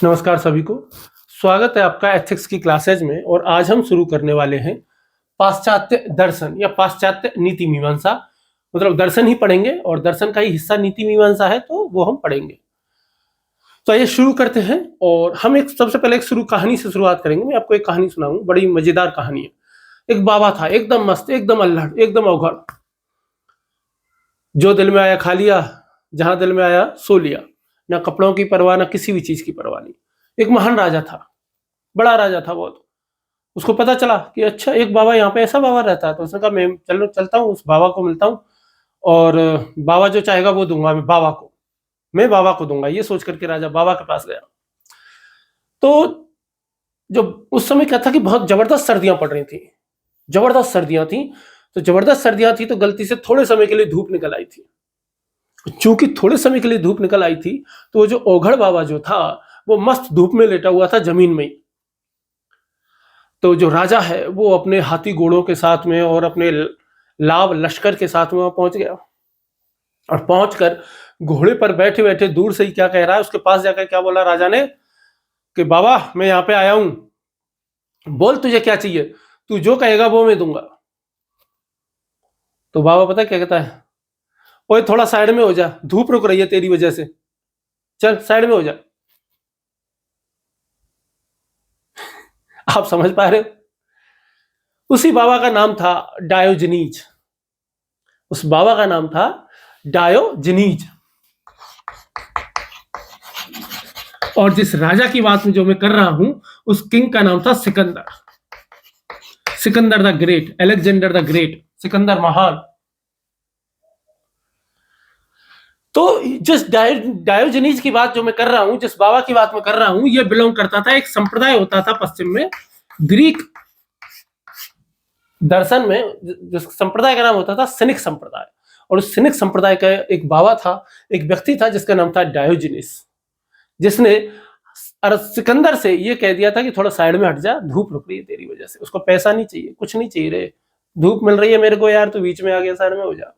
नमस्कार सभी को। स्वागत है आपका एथिक्स की क्लासेज में। और आज हम शुरू करने वाले हैं पाश्चात्य दर्शन या पाश्चात्य नीति मीमांसा। मतलब दर्शन ही पढ़ेंगे और दर्शन का ही हिस्सा नीति मीमांसा है, तो वो हम पढ़ेंगे। तो आइए शुरू करते हैं। और हम एक सबसे पहले एक शुरू कहानी से शुरुआत करेंगे। मैं आपको एक कहानी सुनाऊंगा, बड़ी मजेदार कहानी है। एक बाबा था, एकदम मस्त, एकदम अल्हड़, एकदम अवघड़। जो दिल में आया खा लिया, जहां दिल में आया सो लिया। ना कपड़ों की परवाह, ना किसी भी चीज की परवाह नहीं। एक महान राजा था, बड़ा राजा था बहुत। उसको पता चला कि अच्छा एक बाबा यहाँ पे, ऐसा बाबा रहता है। तो उसने कहा मैं चलता हूँ, उस बाबा को मिलता हूँ और बाबा जो चाहेगा वो दूंगा। मैं बाबा को दूंगा। ये सोच करके राजा बाबा के पास गया। तो जो उस समय क्या था कि बहुत जबरदस्त सर्दियां पड़ रही थी, जबरदस्त सर्दियां थी। तो जबरदस्त सर्दियां थी तो गलती से थोड़े समय के लिए धूप निकल आई थी। चूंकि थोड़े समय के लिए धूप निकल आई थी, तो वो जो ओघड़ बाबा जो था, वो मस्त धूप में लेटा हुआ था जमीन में ही। तो जो राजा है वो अपने हाथी घोड़ों के साथ में और अपने लाव लश्कर के साथ में वहां पहुंच गया। और पहुंचकर घोड़े पर बैठे बैठे दूर से ही क्या कह रहा है, उसके पास जाकर क्या बोला राजा ने कि बाबा मैं यहाँ पे आया हूं, बोल तुझे क्या चाहिए, तू जो कहेगा वो मैं दूंगा। तो बाबा पता क्या कहता है, ओए थोड़ा साइड में हो जा, धूप रुक रही है तेरी वजह से, चल साइड में हो जा। आप समझ पा रहे हो? उसी बाबा का नाम था डायोजनीज। उस बाबा का नाम था डायोजनीज। और जिस राजा की बात में जो मैं कर रहा हूं, उस किंग का नाम था Sikandar. Sikandar the great, Alexander the great, Sikandar महान। तो जिस डायोजनीज की बात जो मैं कर रहा हूं, जिस बाबा की बात मैं कर रहा हूं, ये बिलोंग करता था, एक संप्रदाय होता था पश्चिम में, ग्रीक दर्शन में, जिस संप्रदाय का नाम होता था सिनिक संप्रदाय। और उस सिनिक संप्रदाय का एक बाबा था, एक व्यक्ति था जिसका नाम था डायोजनीस, जिसने सिकंदर से ये कह दिया था कि थोड़ा साइड में हट जा, धूप रुक रही है तेरी वजह से। उसको पैसा नहीं चाहिए, कुछ नहीं चाहिए रे, धूप मिल रही है मेरे को यार, तो बीच में आ गया, साइड में हो जा।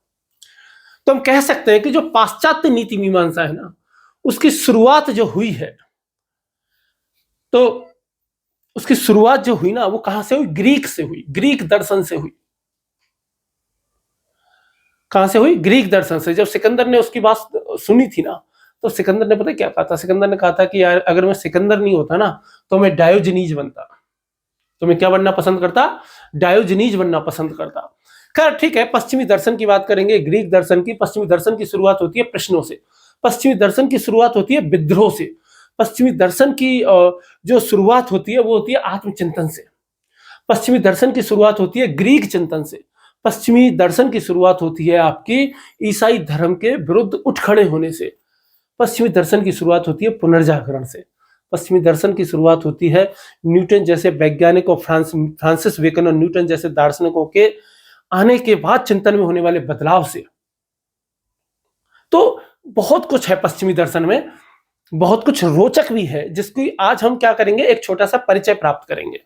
तो हम कह सकते हैं कि जो पाश्चात्य नीति मीमांसा है ना, उसकी शुरुआत जो हुई है, तो उसकी शुरुआत जो हुई ना, वो कहां से हुई? ग्रीक से हुई, ग्रीक दर्शन से हुई। कहां से हुई? ग्रीक दर्शन से। जब सिकंदर ने उसकी बात सुनी थी ना, तो सिकंदर ने पता क्या कहा था? सिकंदर ने कहा था कि यार अगर मैं सिकंदर नहीं होता ना, तो मैं डायोजनीज बनता। तो मैं क्या बनना पसंद करता? डायोजनीज बनना पसंद करता। खैर ठीक है, पश्चिमी दर्शन की बात करेंगे, ग्रीक दर्शन की। पश्चिमी दर्शन की शुरुआत होती है प्रश्नों से, पश्चिमी दर्शन की शुरुआत होती है विद्रोह से, पश्चिमी दर्शन की जो शुरुआत होती है वो होती है आत्मचिंतन से, पश्चिमी दर्शन की शुरुआत होती है ग्रीक चिंतन से, पश्चिमी दर्शन की शुरुआत होती है आपकी ईसाई धर्म के विरुद्ध उठ खड़े होने से, पश्चिमी दर्शन की शुरुआत होती है पुनर्जागरण से, पश्चिमी दर्शन की शुरुआत होती है न्यूटन जैसे वैज्ञानिकों, फ्रांसिस बेकन और न्यूटन जैसे दार्शनिकों के आने के बाद चिंतन में होने वाले बदलाव से। तो बहुत कुछ है पश्चिमी दर्शन में, बहुत कुछ रोचक भी है, जिसकी आज हम क्या करेंगे, एक छोटा सा परिचय प्राप्त करेंगे।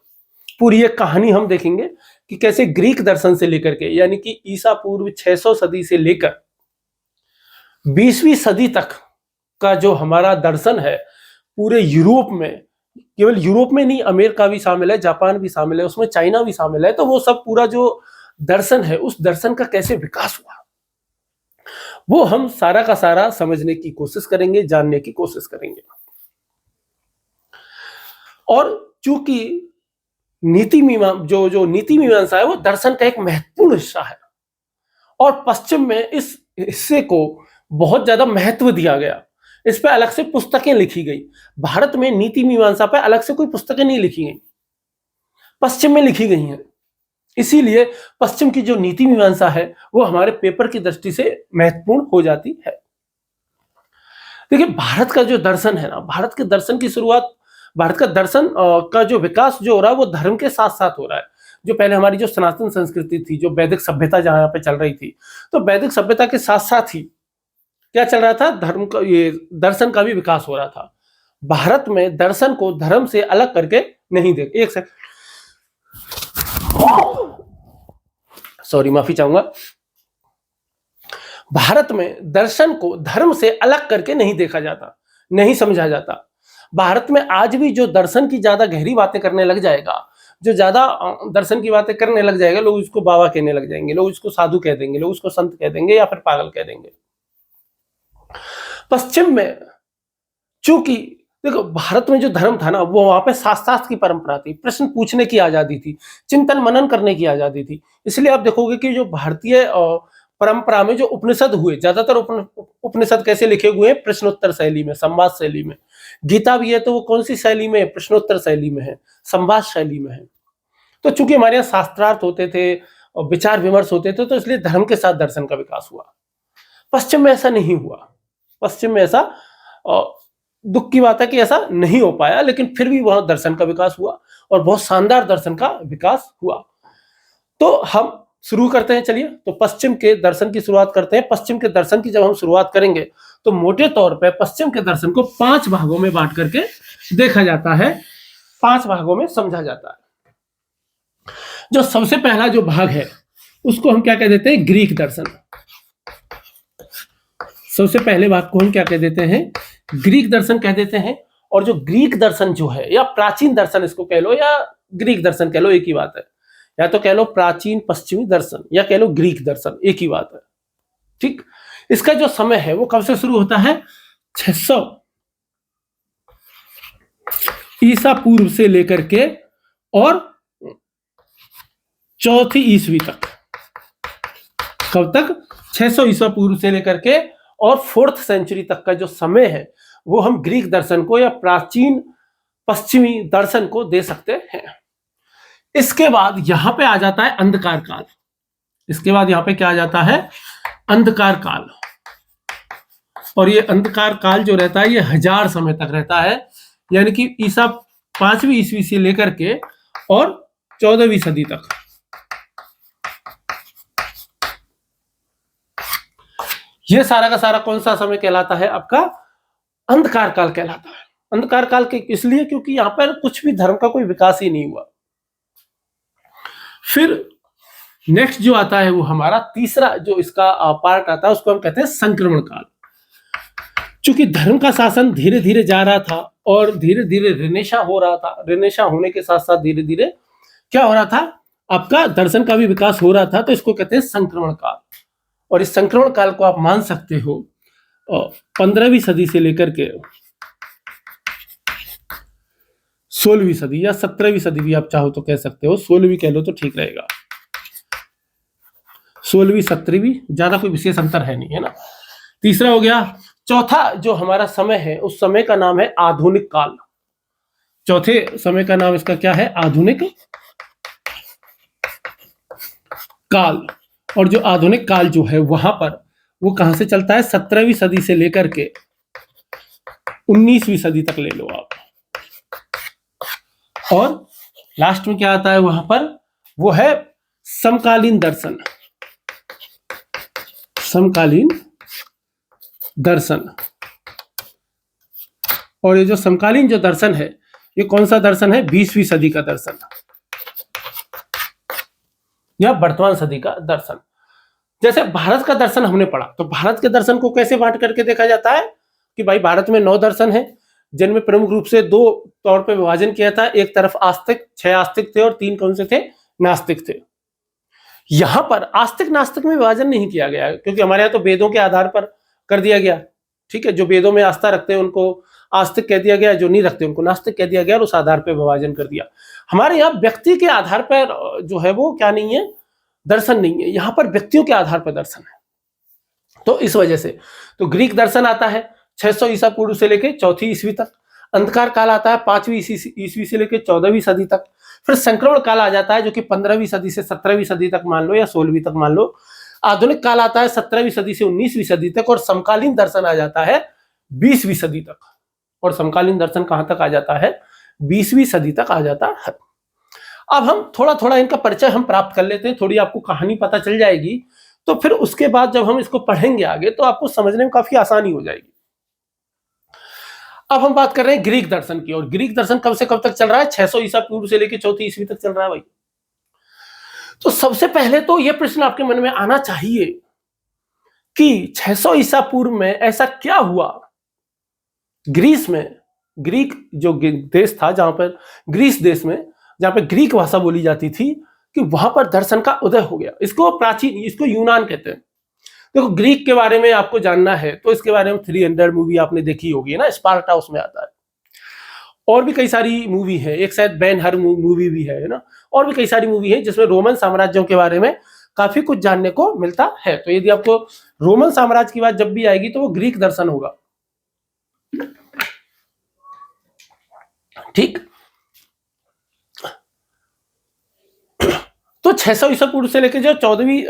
पूरी एक कहानी हम देखेंगे कि कैसे ग्रीक दर्शन से लेकर के, यानी कि ईसा पूर्व 600 सदी से लेकर 20वीं सदी तक का जो हमारा दर्शन है, पूरे यूरोप में, केवल यूरोप में नहीं, अमेरिका भी शामिल है, जापान भी शामिल है, उसमें चाइना भी शामिल है। तो वो सब पूरा जो दर्शन है, उस दर्शन का कैसे विकास हुआ, वो हम सारा का सारा समझने की कोशिश करेंगे, जानने की कोशिश करेंगे। और चूंकि नीति मीमांसा है, वो दर्शन का एक महत्वपूर्ण हिस्सा है, और पश्चिम में इस हिस्से को बहुत ज्यादा महत्व दिया गया। इस पे अलग से पुस्तकें लिखी गई। भारत में नीति मीमांसा पे अलग से कोई पुस्तकें नहीं लिखी गई, पश्चिम में लिखी गई हैं। इसीलिए पश्चिम की जो नीति मीमांसा है, वो हमारे पेपर की दृष्टि से महत्वपूर्ण हो जाती है। देखिए, भारत का जो दर्शन है ना, भारत के दर्शन की शुरुआत, भारत का दर्शन का जो विकास जो हो रहा है, वो धर्म के साथ साथ हो रहा है। जो पहले हमारी जो सनातन संस्कृति थी, जो वैदिक सभ्यता जहां पे चल रही थी, तो वैदिक सभ्यता के साथ साथ ही क्या चल रहा था, धर्म का, ये दर्शन का भी विकास हो रहा था। भारत में दर्शन को धर्म से अलग करके नहीं देख, एक सेकंड, सॉरी माफी चाहूंगा। भारत में दर्शन को धर्म से अलग करके नहीं देखा जाता, नहीं समझा जाता। भारत में आज भी जो दर्शन की ज्यादा गहरी बातें करने लग जाएगा, जो ज्यादा दर्शन की बातें करने लग जाएगा, लोग उसको बाबा कहने लग जाएंगे, लोग उसको साधु कह देंगे, लोग उसको संत कह देंगे या फिर पागल कह देंगे। पश्चिम में चूंकि देखो भारत में जो धर्म था ना, वो वहां पे शास्त्र की परंपरा थी, प्रश्न पूछने की आजादी थी, चिंतन मनन करने की आजादी थी। इसलिए आप देखोगे कि जो भारतीय परंपरा में जो उपनिषद हुए, ज्यादातर उपनिषद कैसे लिखे हुए हैं? प्रश्नोत्तर शैली में, संवाद शैली में। गीता भी है तो वो कौन सी शैली में है? प्रश्नोत्तर शैली में है, संवाद शैली में है। तो चूंकि हमारे यहाँ शास्त्रार्थ होते थे और विचार विमर्श होते थे, तो इसलिए धर्म के साथ दर्शन का विकास हुआ। पश्चिम में ऐसा नहीं हुआ। पश्चिम में ऐसा दुख की बात है कि ऐसा नहीं हो पाया, लेकिन फिर भी वहां दर्शन का विकास हुआ और बहुत शानदार दर्शन का विकास हुआ। तो हम शुरू करते हैं, चलिए। तो पश्चिम के दर्शन की शुरुआत करते हैं। पश्चिम के दर्शन की जब हम शुरुआत करेंगे तो मोटे तौर पे पश्चिम के दर्शन को 5 भागों में बांट करके देखा जाता है, 5 भागों में समझा जाता है। जो सबसे पहला जो भाग है उसको हम क्या कह देते हैं? ग्रीक दर्शन। सबसे पहले भाग को हम क्या कह देते हैं? ग्रीक दर्शन कह देते हैं। और जो ग्रीक दर्शन जो है, या प्राचीन दर्शन इसको कह लो या ग्रीक दर्शन कह लो, एक ही बात है। या तो कह लो प्राचीन पश्चिमी दर्शन या कह लो ग्रीक दर्शन, एक ही बात है, ठीक। इसका जो समय है वो कब से शुरू होता है? 600 ईसा पूर्व से लेकर के और 4वीं ईस्वी तक। कब तक? 600 ईसा पूर्व से लेकर के और 4th सेंचुरी तक का जो समय है वो हम ग्रीक दर्शन को या प्राचीन पश्चिमी दर्शन को दे सकते हैं। इसके बाद यहां पे आ जाता है अंधकार काल। इसके बाद यहां पे क्या आ जाता है? अंधकार काल। और ये अंधकार काल जो रहता है ये 1000 समय तक रहता है, यानी कि ईसा 5वीं ईस्वी से लेकर के और 14वीं सदी तक। ये सारा का सारा कौन सा समय कहलाता है? आपका अंधकार काल कहलाता है। अंधकार काल के इसलिए क्योंकि यहां पर कुछ भी धर्म का कोई विकास ही नहीं हुआ। फिर नेक्स्ट जो आता है वो हमारा तीसरा जो इसका पार्ट आता है उसको हम कहते हैं संक्रमण काल। चूंकि धर्म का शासन धीरे धीरे जा रहा था और धीरे धीरे रिनेशा हो रहा था, रिनेशा होने के साथ साथ धीरे धीरे क्या हो रहा था? आपका दर्शन का भी विकास हो रहा था, तो इसको कहते हैं संक्रमण काल। और इस संक्रमण काल को आप मान सकते हो 15वीं सदी से लेकर के 16वीं सदी या 17वीं सदी भी आप चाहो तो कह सकते हो, 16वीं कह लो तो ठीक रहेगा। 16वीं 17वीं ज्यादा कोई विशेष अंतर है नहीं, है ना। तीसरा हो गया। चौथा जो हमारा समय है उस समय का नाम है आधुनिक काल। चौथे समय का नाम इसका क्या है? आधुनिक काल। और जो आधुनिक काल जो है वहां पर वो कहां से चलता है? 17वीं सदी से लेकर के 19वीं सदी तक ले लो आप। और लास्ट में क्या आता है वहां पर? वो है समकालीन दर्शन। समकालीन दर्शन। और ये जो समकालीन जो दर्शन है ये कौन सा दर्शन है? 20वीं सदी का दर्शन या वर्तमान सदी का दर्शन। जैसे भारत का दर्शन हमने पढ़ा, तो भारत के दर्शन को कैसे बांट करके देखा जाता है कि भाई भारत में 9 दर्शन है, जिनमें प्रमुख रूप से 2 तौर पे विभाजन किया था। एक तरफ आस्तिक, 6 आस्तिक थे और 3 कौन से थे? नास्तिक थे। यहां पर आस्तिक नास्तिक में विभाजन नहीं किया गया क्योंकि हमारे यहाँ तो वेदों के आधार पर कर दिया गया, ठीक है। जो वेदों में आस्था रखते हैं उनको आस्तिक कह दिया गया, जो नहीं रखते उनको नास्तिक कह दिया गया और उस आधार पर विभाजन कर दिया। हमारे यहाँ व्यक्ति के आधार पर जो है वो क्या नहीं है? दर्शन नहीं है। यहाँ पर व्यक्तियों के आधार पर दर्शन है। तो इस वजह से तो ग्रीक दर्शन आता है 600 ईसा पूर्व से लेकर 4वीं ईस्वी तक। अंधकार काल आता है 5वीं ईस्वी से लेकर 14वीं सदी तक। फिर संक्रमण काल आ जाता है जो कि 15वीं सदी से 17वीं सदी तक मान लो या 16वीं तक मान लो। आधुनिक काल आता है 17वीं सदी से 19वीं सदी तक। और समकालीन दर्शन आ जाता है 20वीं सदी तक। और समकालीन दर्शन कहां तक आ जाता है? 20वीं सदी तक आ जाता है। अब हम थोड़ा थोड़ा इनका परिचय हम प्राप्त कर लेते हैं, थोड़ी आपको कहानी पता चल जाएगी, तो फिर उसके बाद जब हम इसको पढ़ेंगे आगे तो आपको समझने में काफी आसानी हो जाएगी। अब हम बात कर रहे हैं ग्रीक दर्शन की। और ग्रीक दर्शन कब से कब तक चल रहा है? 600 ईसा पूर्व से लेकर 4वीं ईस्वी तक चल रहा है भाई। तो सबसे पहले तो यह प्रश्न आपके मन में आना चाहिए कि 600 ईसा पूर्व में ऐसा क्या हुआ ग्रीस में ग्रीक जो देश था, जहां पर ग्रीस देश में, जहां पर ग्रीक भाषा बोली जाती थी, कि वहां पर दर्शन का उदय हो गया। इसको प्राचीन, इसको यूनान कहते हैं। देखो ग्रीक के बारे में आपको जानना है तो इसके बारे में 300 मूवी आपने देखी होगी ना, स्पार्टा उसमें आता है। और भी कई सारी मूवी है, एक शायद बेन हर मूवी भी है ना, और भी कई सारी मूवी है जिसमें रोमन साम्राज्यों के बारे में काफी कुछ जानने को मिलता है। तो यदि आपको रोमन साम्राज्य की बात जब भी आएगी तो वो ग्रीक दर्शन होगा। ठीक, तो 600 ईसा पूर्व से लेकर जो 14वीं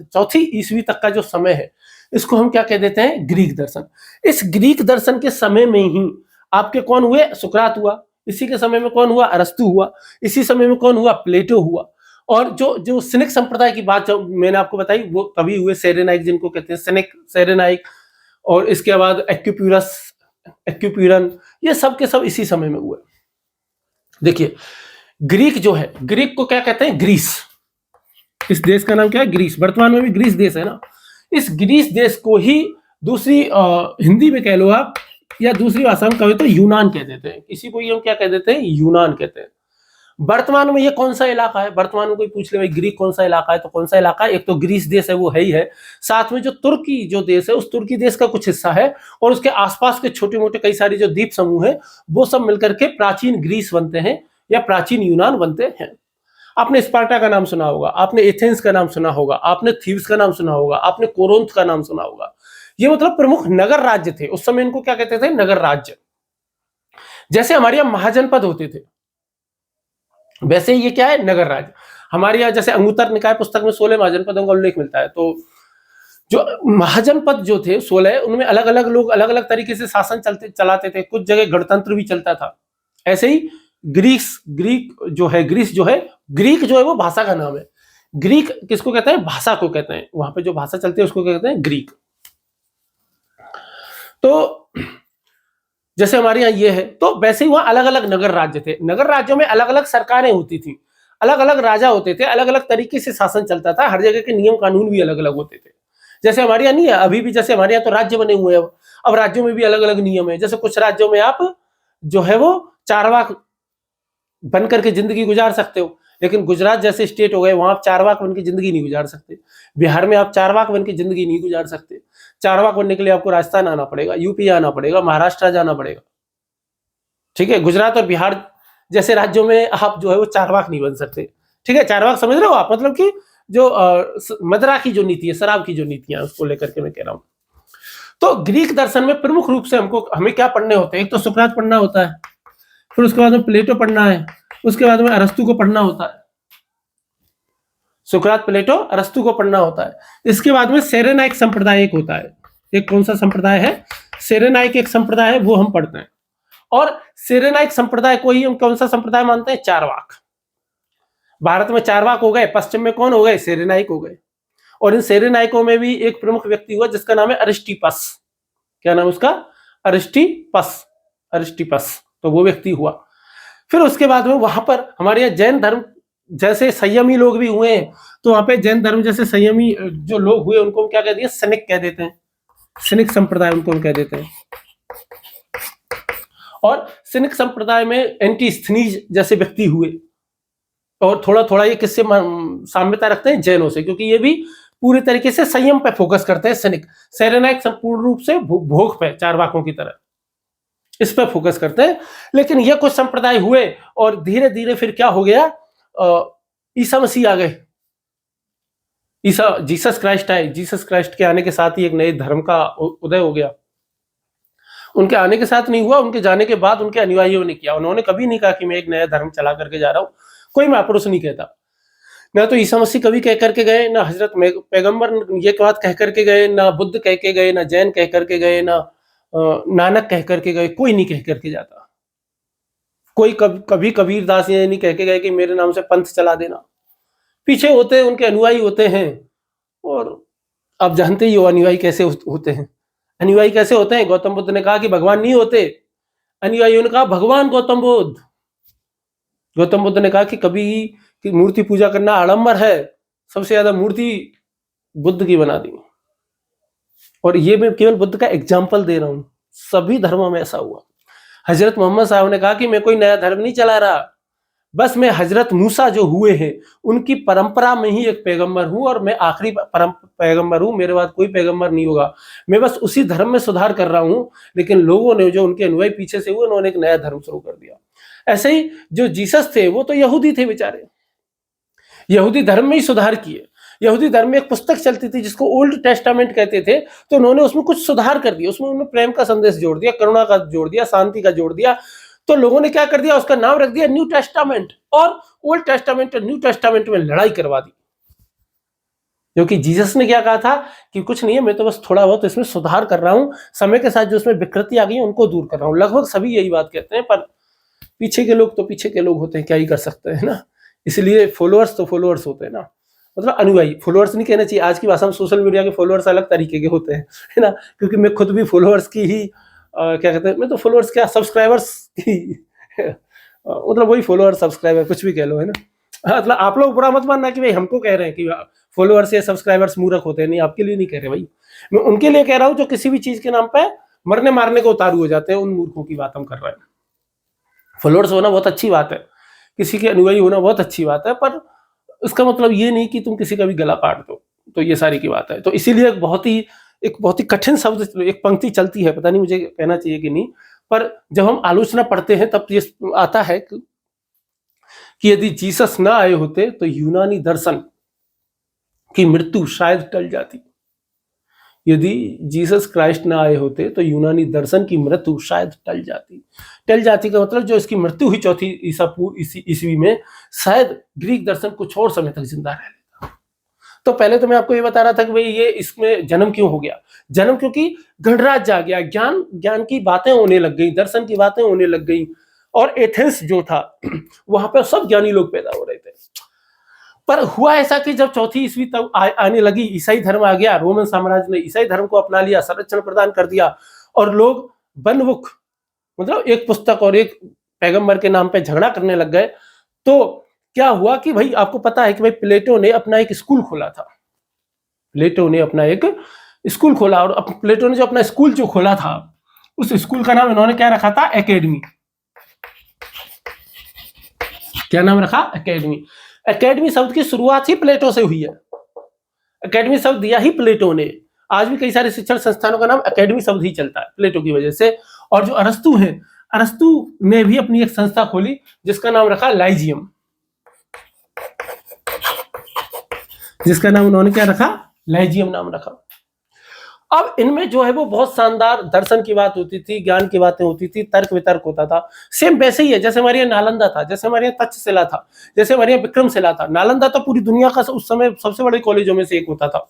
चौथी ईस्वी तक का जो समय है, इसको हम क्या कह देते हैं, ग्रीक दर्शन। इस ग्रीक दर्शन के समय में ही आपके कौन हुए, सुकरात हुआ, इसी के समय में कौन हुआ, अरस्तु हुआ, इसी समय में कौन हुआ, प्लेटो हुआ। और जो जो सिनिक संप्रदाय की बात जो मैंने आपको बताई वो तभी हुए, सेरेनाइक जिनको कहते हैं, सिनिक, सेरेनाइक, और इसके बाद एक्यूप्यूरस, एक्यूप्यूरन, ये सब के सब इसी समय में हुए। देखिए ग्रीक जो है, ग्रीक को क्या कहते हैं, ग्रीस। इस देश का नाम क्या है, ग्रीस। वर्तमान में भी ग्रीस देश है ना। इस ग्रीस देश को ही दूसरी हिंदी में कह लो आप, या दूसरी भाषा में कहे तो यूनान कह देते हैं। इसी को हम क्या कह देते हैं, यूनान कहते हैं। वर्तमान में ये कौन सा इलाका है, वर्तमान में कोई पूछ ले भाई ग्रीक कौन सा इलाका है, तो कौन सा इलाका है, एक तो ग्रीस देश है, वो है ही है। साथ में जो तुर्की जो देश है, उस तुर्की देश का कुछ हिस्सा है, और उसके आसपास के छोटे मोटे कई सारे जो द्वीप समूह है, वो सब मिलकर के प्राचीन ग्रीस बनते हैं या प्राचीन यूनान बनते हैं। आपने स्पार्टा का नाम सुना होगा, आपने एथेंस का नाम सुना होगा, आपने थीव्स का नाम सुना होगा, आपने कोरिन्थ का नाम सुना होगा। ये मतलब प्रमुख नगर राज्य थे उस समय, इनको क्या कहते थे, नगर राज्य। जैसे हमारे यहाँ महाजनपद होते थे, वैसे ये क्या है, नगर राज्य। हमारे यहाँ जैसे अंगुत्तर निकाय पुस्तक में 16 महाजनपदों का उल्लेख मिलता है। तो जो महाजनपद जो थे 16, उनमें अलग अलग लोग अलग अलग तरीके से शासन चलाते थे, कुछ जगह गणतंत्र भी चलता था। ऐसे ही ग्रीक जो है, ग्रीस जो है, ग्रीक जो है वो भाषा का नाम है। ग्रीक किसको कहते हैं, भाषा को कहते हैं। वहां पे जो भाषा चलती है उसको कहते हैं ग्रीक। तो जैसे हमारे यहाँ ये है, तो वैसे ही वहां अलग अलग नगर राज्य थे। नगर राज्यों में अलग अलग सरकारें होती थी, अलग अलग राजा होते थे, अलग अलग तरीके से शासन चलता था, हर जगह के नियम कानून भी अलग अलग होते थे। जैसे हमारे यहाँ नहीं है अभी भी, जैसे हमारे यहाँ तो राज्य बने हुए हैं, अब राज्यों में भी अलग अलग नियम है। जैसे कुछ राज्यों में आप जो है वो चारवाक बन करके जिंदगी गुजार सकते हो, लेकिन गुजरात जैसे स्टेट हो गए, वहां आप चारवाक बन के जिंदगी नहीं गुजार सकते। बिहार में आप चारवाक बन के जिंदगी नहीं गुजार सकते। चारवाक बनने के लिए आपको राजस्थान आना पड़ेगा, यूपी आना पड़ेगा, महाराष्ट्र जाना पड़ेगा। ठीक है, गुजरात और बिहार जैसे राज्यों में आप जो है वो चारवाक नहीं बन सकते। ठीक है, चारवाक समझ रहे हो आप, मतलब कि जो मदरा की जो नीति है, शराब की जो नीतियां है, उसको लेकर के मैं कह रहा हूं। तो ग्रीक दर्शन में प्रमुख रूप से हमें क्या पढ़ने होते हैं, एक तो सुकरात पढ़ना होता है, फिर उसके बाद में प्लेटो पढ़ना है, उसके बाद में अरस्तु को पढ़ना होता है। सुकरात, प्लेटो, अरस्तु को पढ़ना होता है। इसके बाद में सेरेनाइक संप्रदाय एक होता है। एक कौन सा संप्रदाय है, सेरेनाइक एक संप्रदाय है, वो हम पढ़ते हैं। और सेरेनाइक संप्रदाय को ही हम कौन सा संप्रदाय मानते हैं, चारवाक। भारत में चारवाक हो गए, पश्चिम में कौन हो गए, सेरेनाइक हो गए। और इन सेरेनाइकों में भी एक प्रमुख व्यक्ति हुआ जिसका नाम है अरिस्टिपस। क्या नाम उसका, अरिस्टिपस, अरिस्टिपस। तो वो व्यक्ति हुआ। फिर उसके बाद में वहां पर हमारे यहाँ जैन धर्म जैसे संयमी लोग भी हुए हैं, तो वहां पे जैन धर्म जैसे संयमी जो लोग हुए उनको हम क्या कह दिए, सैनिक कह देते हैं। सैनिक संप्रदाय उनको हम कह देते हैं। और सैनिक संप्रदाय में एंटीस्थनीज जैसे व्यक्ति हुए, और थोड़ा थोड़ा ये किससे साम्यता रखते हैं, जैनों से, क्योंकि ये भी पूरे तरीके से संयम पे फोकस करते हैं। सैनिक, सेरेनाइक संपूर्ण रूप से भोग पे, चारवाकों की तरह इस पे फोकस करते हैं। लेकिन ये कुछ संप्रदाय हुए और धीरे धीरे फिर क्या हो गया, ईसा मसीह आ गए, जीसस क्राइस्ट आए। जीसस क्राइस्ट के आने के साथ ही एक नए धर्म का उदय हो गया। उनके आने के साथ नहीं हुआ, उनके जाने के बाद उनके अनुयायियों ने किया। उन्होंने कभी नहीं कहा कि मैं एक नया धर्म चला करके जा रहा हूं, कोई महापुरुष नहीं कहता। ना तो ईसा मसीह कभी कह करके गए, ना हजरत पैगंबर ये बात कह करके गए, ना बुद्ध कह के गए, ना जैन कह करके गए, ना नानक कह करके गए, कोई नहीं कह करके जाता। कोई कभी कबीरदास ये नहीं कह के गए कि मेरे नाम से पंथ चला देना। पीछे होते हैं, उनके अनुयायी होते हैं। और आप जानते ही हो अनुयायी कैसे होते हैं। अनुयायी कैसे होते हैं, गौतम बुद्ध ने कहा कि भगवान नहीं होते, अनुयायियों ने कहा भगवान गौतम बुद्ध। गौतम बुद्ध ने कहा कि कभी कि मूर्ति पूजा करना आडंबर है, सबसे ज्यादा मूर्ति बुद्ध की बना दी। और ये मैं केवल बुद्ध का एग्जाम्पल दे रहा हूं, सभी धर्मों में ऐसा हुआ। हजरत मोहम्मद साहब ने कहा कि मैं कोई नया धर्म नहीं चला रहा, बस मैं हजरत मूसा जो हुए हैं उनकी परंपरा में ही एक पैगंबर हूं और मैं आखिरी पैगंबर हूं, मेरे बाद कोई पैगंबर नहीं होगा, मैं बस उसी धर्म में सुधार कर रहा हूं। लेकिन लोगों ने, जो उनके अनुयायी पीछे से हुए, उन्होंने एक नया धर्म शुरू कर दिया। ऐसे ही जो जीसस थे वो तो यहूदी थे बेचारे, यहूदी धर्म में ही सुधार किए। यहूदी धर्म में एक पुस्तक चलती थी जिसको ओल्ड टेस्टामेंट कहते थे, तो उन्होंने उसमें कुछ सुधार कर दिया, उसमें उन्होंने प्रेम का संदेश जोड़ दिया, करुणा का जोड़ दिया, शांति का जोड़ दिया। तो लोगों ने क्या कर दिया, उसका नाम रख दिया न्यू टेस्टामेंट, और ओल्ड टेस्टामेंट और न्यू टेस्टामेंट में लड़ाई करवा दी। क्योंकि जीसस ने क्या कहा था कि कुछ नहीं है, मैं तो बस थोड़ा बहुत इसमें सुधार कर रहा हूं, समय के साथ जो उसमें विकृति आ गई है उनको दूर कर रहा हूं। लगभग सभी यही बात कहते हैं, पर पीछे के लोग तो पीछे के लोग होते हैं, क्या ही कर सकते हैं ना। इसलिए फॉलोअर्स तो फॉलोअर्स होते हैं ना, मतलब अनुयायी, फॉलोअर्स नहीं कहना चाहिए। आज की भाषा में सोशल मीडिया के फॉलोअर्स अलग तरीके के होते हैं, है ना। क्योंकि मैं खुद भी फॉलोअर्स की ही क्या कहते हैं, मैं तो फॉलोअर्स क्या, सब्सक्राइबर्स की मतलब वही फॉलोअर सब्सक्राइबर कुछ भी कह लो, है ना। मतलब आप लोग बुरा मत मानना कि भाई हमको कह रहे हैं कि फॉलोअर्स या सब्सक्राइबर्स मूर्ख होते हैं, नहीं, आपके लिए नहीं कह रहे भाई, मैं उनके लिए कह रहा हूं जो किसी भी चीज के नाम पे मरने मारने को उतारू हो जाते हैं, उन मूर्खों की बात हम कर रहे हैं। फॉलोअर्स होना बहुत अच्छी बात है, किसी के अनुयायी होना बहुत अच्छी बात है, पर इसका मतलब ये नहीं कि तुम किसी का भी गला काट दो, तो ये सारी की बात है। तो इसीलिए एक बहुत ही कठिन शब्द, एक पंक्ति चलती है, पता नहीं मुझे कहना चाहिए कि नहीं, पर जब हम आलोचना पढ़ते हैं तब ये आता है कि यदि जीसस ना आए होते तो यूनानी दर्शन की मृत्यु शायद टल जाती। यदि जीसस क्राइस्ट ना आए होते तो यूनानी दर्शन की मृत्यु शायद टल जाती। टल जाती का मतलब जो इसकी मृत्यु हुई चौथी ईस्वी में, शायद ग्रीक दर्शन कुछ और समय तक जिंदा रह लेता। तो पहले तो मैं आपको ये बता रहा था कि भाई ये इसमें जन्म क्यों हो गया। जन्म क्योंकि गणराज्य आ गया, ज्ञान की बातें होने लग गई, दर्शन की बातें होने लग गई, और एथेंस जो था वहां पर सब ज्ञानी लोग पैदा हो रहे थे। पर हुआ ऐसा कि जब चौथी ईस्वी तक आने लगी, ईसाई धर्म आ गया, रोमन साम्राज्य ने ईसाई धर्म को अपना लिया, संरक्षण प्रदान कर दिया, और लोग बनमुख, मतलब एक पुस्तक और एक पैगंबर के नाम पे झगड़ा करने लग गए। तो क्या हुआ कि भाई आपको पता है कि भाई प्लेटो ने अपना एक स्कूल खोला था, प्लेटो ने अपना एक स्कूल खोला, और प्लेटो ने जो अपना स्कूल जो खोला था, उस स्कूल का नाम इन्होंने क्या रखा था, एकेडमी। क्या नाम रखा, एकेडमी। एकेडमी शब्द की शुरुआत ही प्लेटो से हुई है, एकेडमी शब्द दिया ही प्लेटो ने। आज भी कई सारे शिक्षण संस्थानों का नाम एकेडमी शब्द ही चलता है प्लेटो की वजह से। और जो अरस्तु है, अरस्तु ने भी अपनी एक संस्था खोली जिसका नाम रखा लाइजियम, जिसका नाम उन्होंने क्या रखा, लाइजियम नाम रखा। अब इनमें जो है वो बहुत शानदार दर्शन की बात होती थी, ज्ञान की बातें होती थी, तर्क वितर्क होता था। सेम वैसे ही है जैसे हमारे यहाँ नालंदा था, जैसे हमारे यहाँ तक्षशिला था, जैसे हमारे यहाँ विक्रमशिला था। नालंदा तो पूरी दुनिया का उस समय सबसे बड़े कॉलेजों में से एक होता था।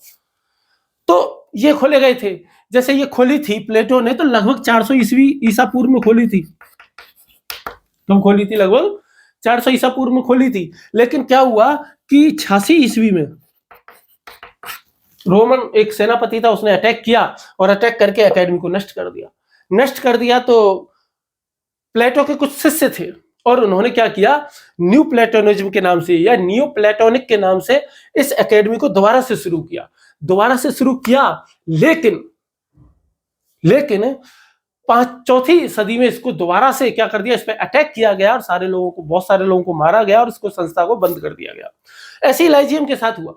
तो ये खोले गए थे, जैसे ये खोली थी प्लेटो ने तो लगभग 400 ईसा पूर्व में खोली थी। कब खोली थी, लगभग 400 ईसा पूर्व में खोली थी। लेकिन क्या हुआ कि 86 ईस्वी में रोमन एक सेनापति था, उसने अटैक किया, और अटैक करके एकेडमी को नष्ट कर दिया। तो प्लेटो के कुछ शिष्य थे, और उन्होंने क्या किया, न्यू प्लेटोनिज्म के नाम से या नियो प्लेटोनिक के नाम से इस एकेडमी को दोबारा से शुरू किया। लेकिन चौथी सदी में इसको दोबारा से क्या कर दिया, इस पर अटैक किया गया, और बहुत सारे लोगों को मारा गया, और इसको संस्था को बंद कर दिया गया। ऐसे ही लाइजियम के साथ हुआ।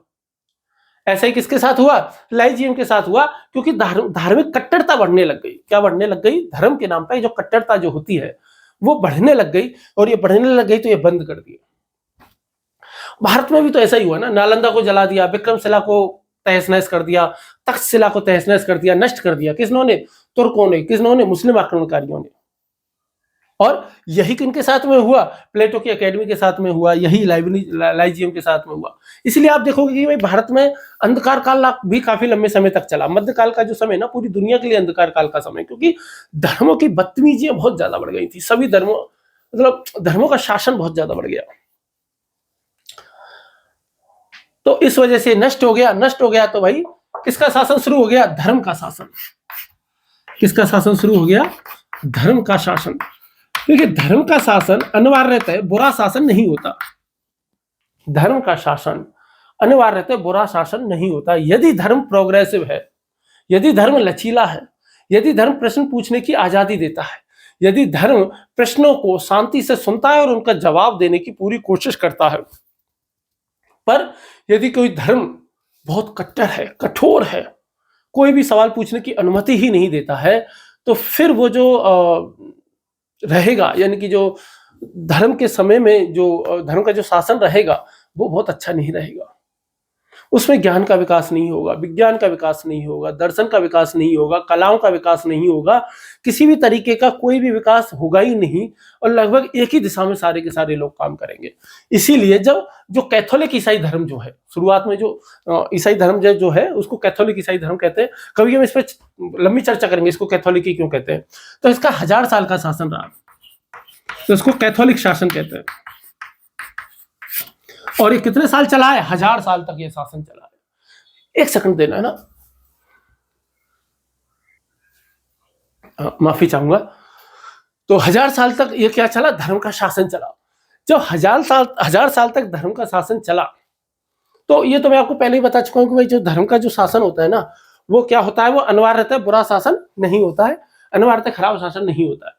ऐसा ही किसके साथ हुआ, लाइजियम के साथ हुआ, क्योंकि धार्मिक कट्टरता बढ़ने लग गई। क्या बढ़ने लग गई, धर्म के नाम पर जो कट्टरता जो होती है वो बढ़ने लग गई, और ये बढ़ने लग गई तो ये बंद कर दिया। भारत में भी तो ऐसा ही हुआ ना, नालंदा को जला दिया, विक्रमशिला को तहस नहस कर दिया, तक्षशिला को तहस नहस कर दिया, नष्ट कर दिया। किसने, तुर्कों ने। किसने, मुस्लिम आक्रमणकारियों ने। और यही किनके साथ में हुआ, प्लेटो की एकेडमी के साथ में हुआ, यही लाइजियम के साथ में हुआ। इसलिए आप देखोगे कि भाई भारत में अंधकार काल भी काफी लंबे समय तक चला। मध्यकाल का जो समय ना पूरी दुनिया के लिए अंधकार काल का समय, क्योंकि धर्मों की बदतमीजियां बहुत ज्यादा बढ़ गई थी। सभी धर्मों, मतलब धर्मों का शासन बहुत ज्यादा बढ़ गया, तो इस वजह से नष्ट हो गया। तो भाई किसका शासन शुरू हो गया, धर्म का शासन। किसका शासन शुरू हो गया, धर्म का शासन। क्योंकि धर्म का शासन अनिवार्य रहता है, बुरा शासन नहीं होता। धर्म का शासन अनिवार्य रहता है, बुरा शासन नहीं होता। यदि धर्म प्रोग्रेसिव है, यदि धर्म लचीला है, यदि धर्म प्रश्न पूछने की आजादी देता है, यदि धर्म प्रश्नों को शांति से सुनता है और उनका जवाब देने की पूरी कोशिश करता है, पर यदि कोई धर्म बहुत कट्टर है, कठोर है, कोई भी सवाल पूछने की अनुमति ही नहीं देता है, तो फिर वो जो रहेगा, यानी कि जो धर्म के समय में जो धर्म का जो शासन रहेगा वो बहुत अच्छा नहीं रहेगा। उसमें ज्ञान का विकास नहीं होगा, विज्ञान का विकास नहीं होगा, दर्शन का विकास नहीं होगा, कलाओं का विकास नहीं होगा, किसी भी तरीके का कोई भी विकास होगा ही नहीं, और लगभग एक ही दिशा में सारे के सारे लोग काम करेंगे। इसीलिए जब जो कैथोलिक ईसाई धर्म जो है, शुरुआत में जो ईसाई धर्म जो है उसको कैथोलिक ईसाई धर्म कहते हैं। कभी हम इस पर लंबी चर्चा करेंगे, इसको कैथोलिक ही क्यों कहते हैं। तो इसका 1000 साल का शासन रहा, तो इसको कैथोलिक शासन कहते हैं। और ये कितने साल चला है? 1000 साल तक ये शासन चला है। एक सेकंड देना है ना, माफी चाहूंगा। तो 1000 साल तक ये क्या चला? धर्म का शासन चला। जब 1000 साल तक धर्म का शासन चला, तो ये तो मैं आपको पहले ही बता चुका हूं कि भाई जो धर्म का जो शासन होता है ना, वो क्या होता है, वो अनिवार्य रहता है, बुरा शासन नहीं होता है, अनिवार्य रहता है, खराब शासन नहीं होता है।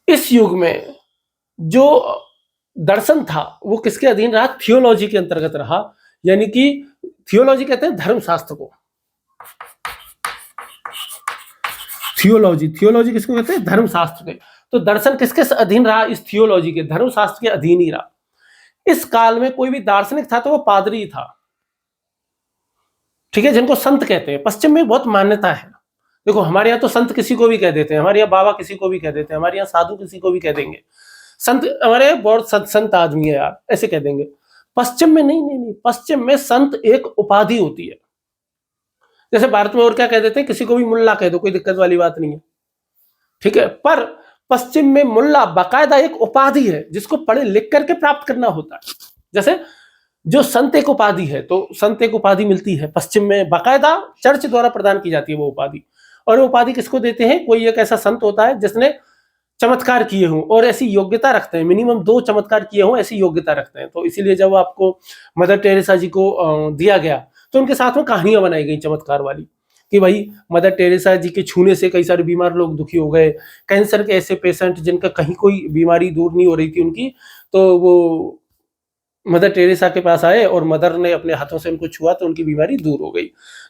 इस युग में जो दर्शन था वो किसके अधीन रहा? थियोलॉजी के अंतर्गत रहा। यानी कि थियोलॉजी कहते हैं धर्मशास्त्र को। थियोलॉजी किसको कहते हैं? धर्मशास्त्र के। तो दर्शन किसके अधीन रहा? इस थियोलॉजी के, धर्मशास्त्र के अधीन ही रहा। इस काल में कोई भी दार्शनिक था तो वो पादरी था, ठीक है, जिनको संत कहते हैं। पश्चिम में बहुत मान्यता है। देखो हमारे यहाँ तो संत किसी को भी कह देते हैं, हमारे यहाँ बाबा किसी को भी कह देते हैं, हमारे यहाँ साधु किसी को भी कह देंगे, संत हमारे बहुत संत आदमी है यार, ऐसे कह देंगे। पश्चिम में नहीं, पश्चिम में संत एक उपाधि होती है। जैसे भारत में और क्या कह देते हैं, किसी को भी मुल्ला कह दो, कोई दिक्कत वाली बात नहीं है, ठीक है। पर पश्चिम में मुल्ला बाकायदा एक उपाधि है जिसको पढ़े लिख करके प्राप्त करना होता है। जैसे जो संत एक उपाधि है, तो संत एक उपाधि मिलती है पश्चिम में, बाकायदा चर्च द्वारा प्रदान की जाती है वो उपाधि। और वो उपाधि किसको देते हैं? कोई एक ऐसा संत होता है जिसने चमत्कार किए हों और ऐसी योग्यता रखते हैं, मिनिमम 2 चमत्कार किए हों, ऐसी योग्यता रखते हैं। तो इसीलिए जब आपको मदर टेरेसा जी को दिया गया तो उनके साथ में कहानियां बनाई गई चमत्कार वाली, कि भाई मदर टेरेसा जी के छूने से कई सारे बीमार लोग दुखी हो गए। कैंसर के ऐसे पेशेंट जिनका कहीं कोई बीमारी दूर नहीं हो रही थी उनकी, तो वो मदर टेरेसा के पास आए और मदर ने अपने हाथों से उनको छुआ तो उनकी बीमारी दूर हो गई।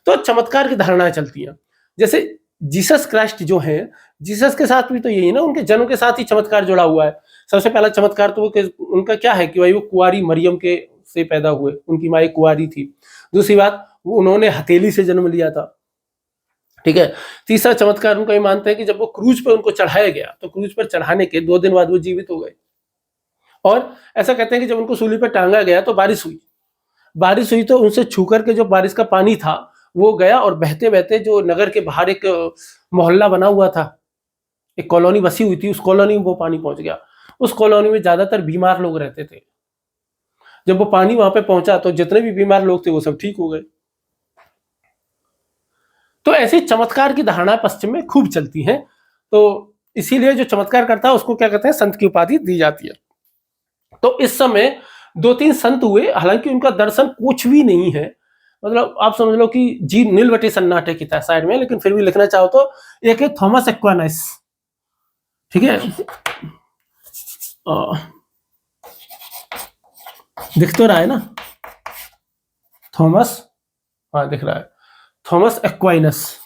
तो चमत्कार की धारणाएं चलती हैं। जैसे जीसस क्राइस्ट जो है, जीसस के साथ भी तो यही ना, उनके जन्म के साथ ही चमत्कार जुड़ा हुआ है। सबसे पहला चमत्कार तो उनका क्या है कि भाई वो कुंवारी मरियम के से पैदा हुए, उनकी माँ एक कुंवारी थी। दूसरी बात, उन्होंने हथेली से जन्म लिया था, ठीक है। तीसरा चमत्कार उनका ये मानते हैं कि जब वो क्रूज पर उनको चढ़ाया गया तो क्रूज पर चढ़ाने के 2 दिन बाद वो जीवित हो गए। और ऐसा कहते हैं कि जब उनको सूली पर टांगा गया तो बारिश हुई तो उनसे छू करके जो बारिश का पानी था वो गया और बहते बहते जो नगर के बाहर एक मोहल्ला बना हुआ था, एक कॉलोनी बसी हुई थी, उस कॉलोनी में वो पानी पहुंच गया। उस कॉलोनी में ज्यादातर बीमार लोग रहते थे। जब वो पानी वहां पे पहुंचा तो जितने भी बीमार लोग थे वो सब ठीक हो गए। तो ऐसी चमत्कार की धारणा पश्चिम में खूब चलती है। तो इसीलिए जो चमत्कार करता है उसको क्या कहते हैं? संत की उपाधि दी जाती है। तो इस समय 2-3 संत हुए, हालांकि उनका दर्शन कुछ भी नहीं है, मतलब आप समझ लो कि जी नीलवटी सन्नाटे की था साइड में, लेकिन फिर भी लिखना चाहो तो एक है थॉमस एक्वाइनस, ठीक है, दिख तो रहा है ना थॉमस, हाँ दिख रहा है, थॉमस एक्वाइनस।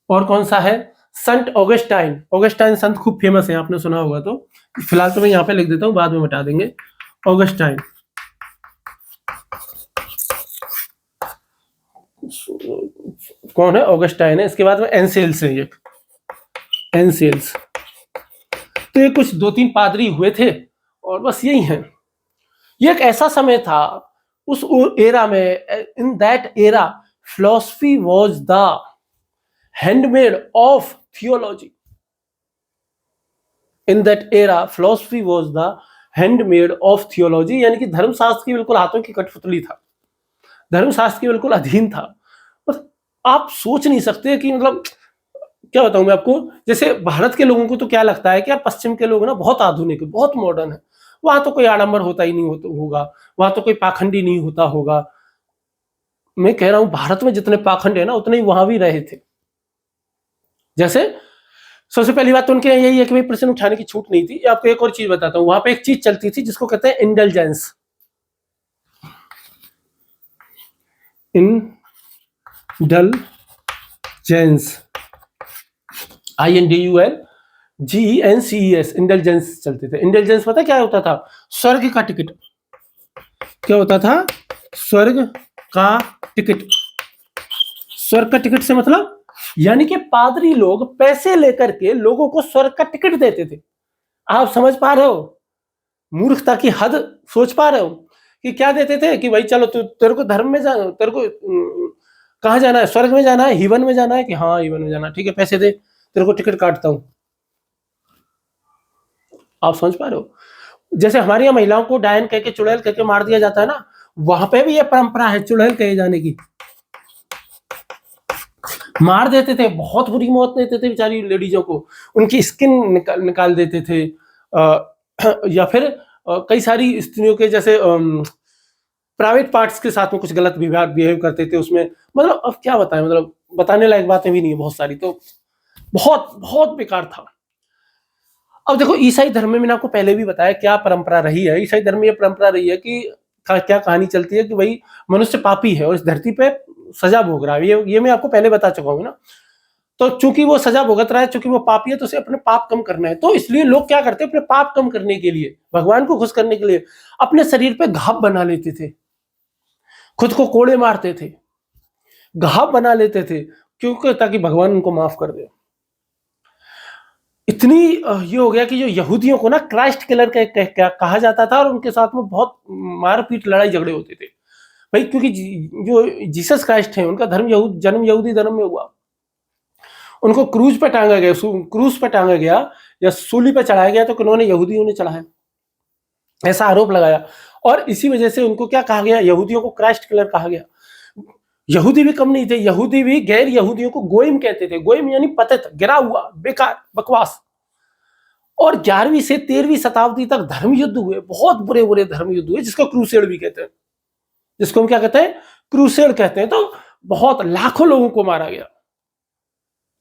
और कौन सा है? संत ऑगस्टाइन संत खूब फेमस है, आपने सुना होगा। तो फिलहाल तो मैं यहाँ पे लिख देता हूँ, बाद में मिटा देंगे। ऑगस्टाइन, कौन है? ऑगस्टाइन है। इसके बाद में एनसेल्स है, ये एनसेल्स। तो ये कुछ 2-3 पादरी हुए थे और बस यही है। ये एक ऐसा समय था उस एरा में, in that era philosophy was the handmade of theology. In that era philosophy was the handmade of theology, यानी कि धर्मशास्त्र की बिल्कुल हाथों की कठपुतली था, धर्मशास्त्र के बिल्कुल अधीन था। आप सोच नहीं सकते कि मतलब क्या बताऊं मैं आपको। जैसे भारत के लोगों को तो क्या लगता है कि यार पश्चिम के लोग ना बहुत आधुनिक है, बहुत मॉडर्न है, वहां तो कोई आडंबर होता ही नहीं होगा, वहां तो कोई पाखंडी नहीं होता होगा, मैं कह रहा हूं भारत में जितने पाखंड है ना उतने ही वहां भी रहे थे। जैसे सबसे पहली बात तो उनके यही है कि भाई प्रश्न उठाने की छूट नहीं थी। आपको एक और चीज बताता हूं, वहां पे एक चीज चलती थी जिसको कहते हैं इंडलजेंस। इंडलजेंस, INDULGENCES, इंडलजेंस चलते थे। इंडलजेंस पता क्या होता था? स्वर्ग का टिकट। क्या होता था? स्वर्ग का टिकट। स्वर्ग का टिकट से मतलब यानी कि पादरी लोग पैसे लेकर के लोगों को स्वर्ग का टिकट देते थे। आप समझ पा रहे हो मूर्खता की हद? सोच पा रहे हो कि क्या देते थे कि भाई चलो तेरे को धर्म में जाना, तेरे को कहाँ जाना है? स्वर्ग में जाना है, हिवन में जाना है कि हाँ हिवन में जाना है, ठीक है पैसे दे, तेरे को टिकट काटता हूं। आप समझ पा रहे हो? जैसे हमारे यहाँ महिलाओं को डायन कह के, चुड़ैल कह के मार दिया जाता है ना, वहां पे भी ये परंपरा है चुड़ैल कहे जाने की। मार देते थे, बहुत बुरी मौत देते थे बेचारी लेडीजों को, उनकी स्किन निकाल देते थे। या फिर कई सारी स्त्रियों के जैसे प्राइवेट पार्ट्स के साथ में कुछ गलत बिहेव करते थे उसमें। मतलब अब क्या बताएं, मतलब बताने लायक बातें भी नहीं है बहुत सारी, तो बहुत बहुत बेकार था। अब देखो ईसाई धर्म में मैंने आपको पहले भी बताया क्या परंपरा रही है। ईसाई धर्म में यह परंपरा रही है कि क्या कहानी चलती है कि भाई मनुष्य पापी है और इस धरती पे सजा भोग रहा है। ये मैं आपको पहले बता चुका हूं ना। तो चूंकि वो सजा भुगत रहा है, चूंकि वो पापी है, तो उसे अपने पाप कम करना है। तो इसलिए लोग क्या करते हैं, अपने पाप कम करने के लिए, भगवान को खुश करने के लिए अपने शरीर पे घाव बना लेते थे, खुद को कोड़े मारते थे, घाव बना लेते थे, क्योंकि ताकि भगवान उनको माफ कर दे। इतनी ये हो गया कि जो यहूदियों को ना क्राइस्ट किलर कहा जाता था और उनके साथ में बहुत मारपीट लड़ाई झगड़े होते थे भाई, क्योंकि जो जीसस क्राइस्ट है उनका जन्म यहूदी धर्म में हुआ। उनको क्रूज पे टांगा गया या सूली पे चढ़ाया गया तो उन्होंने यहूदियों ने चढ़ाया, ऐसा आरोप लगाया। और इसी वजह से उनको क्या कहा गया, यहूदियों को क्राइस्ट किलर कहा गया। यहूदी भी कम नहीं थे, यहूदी भी गैर यहूदियों को गोइम कहते थे। गोइम यानी पतित, गिरा हुआ, बेकार, बकवास। और 11वीं से 13वीं शताब्दी तक धर्म युद्ध हुए, बहुत बुरे बुरे धर्म युद्ध हुए, जिसको क्रूसेड भी कहते हैं, जिसको हम क्या कहते हैं, क्रूसेड कहते हैं। तो बहुत लाखों लोगों को मारा गया,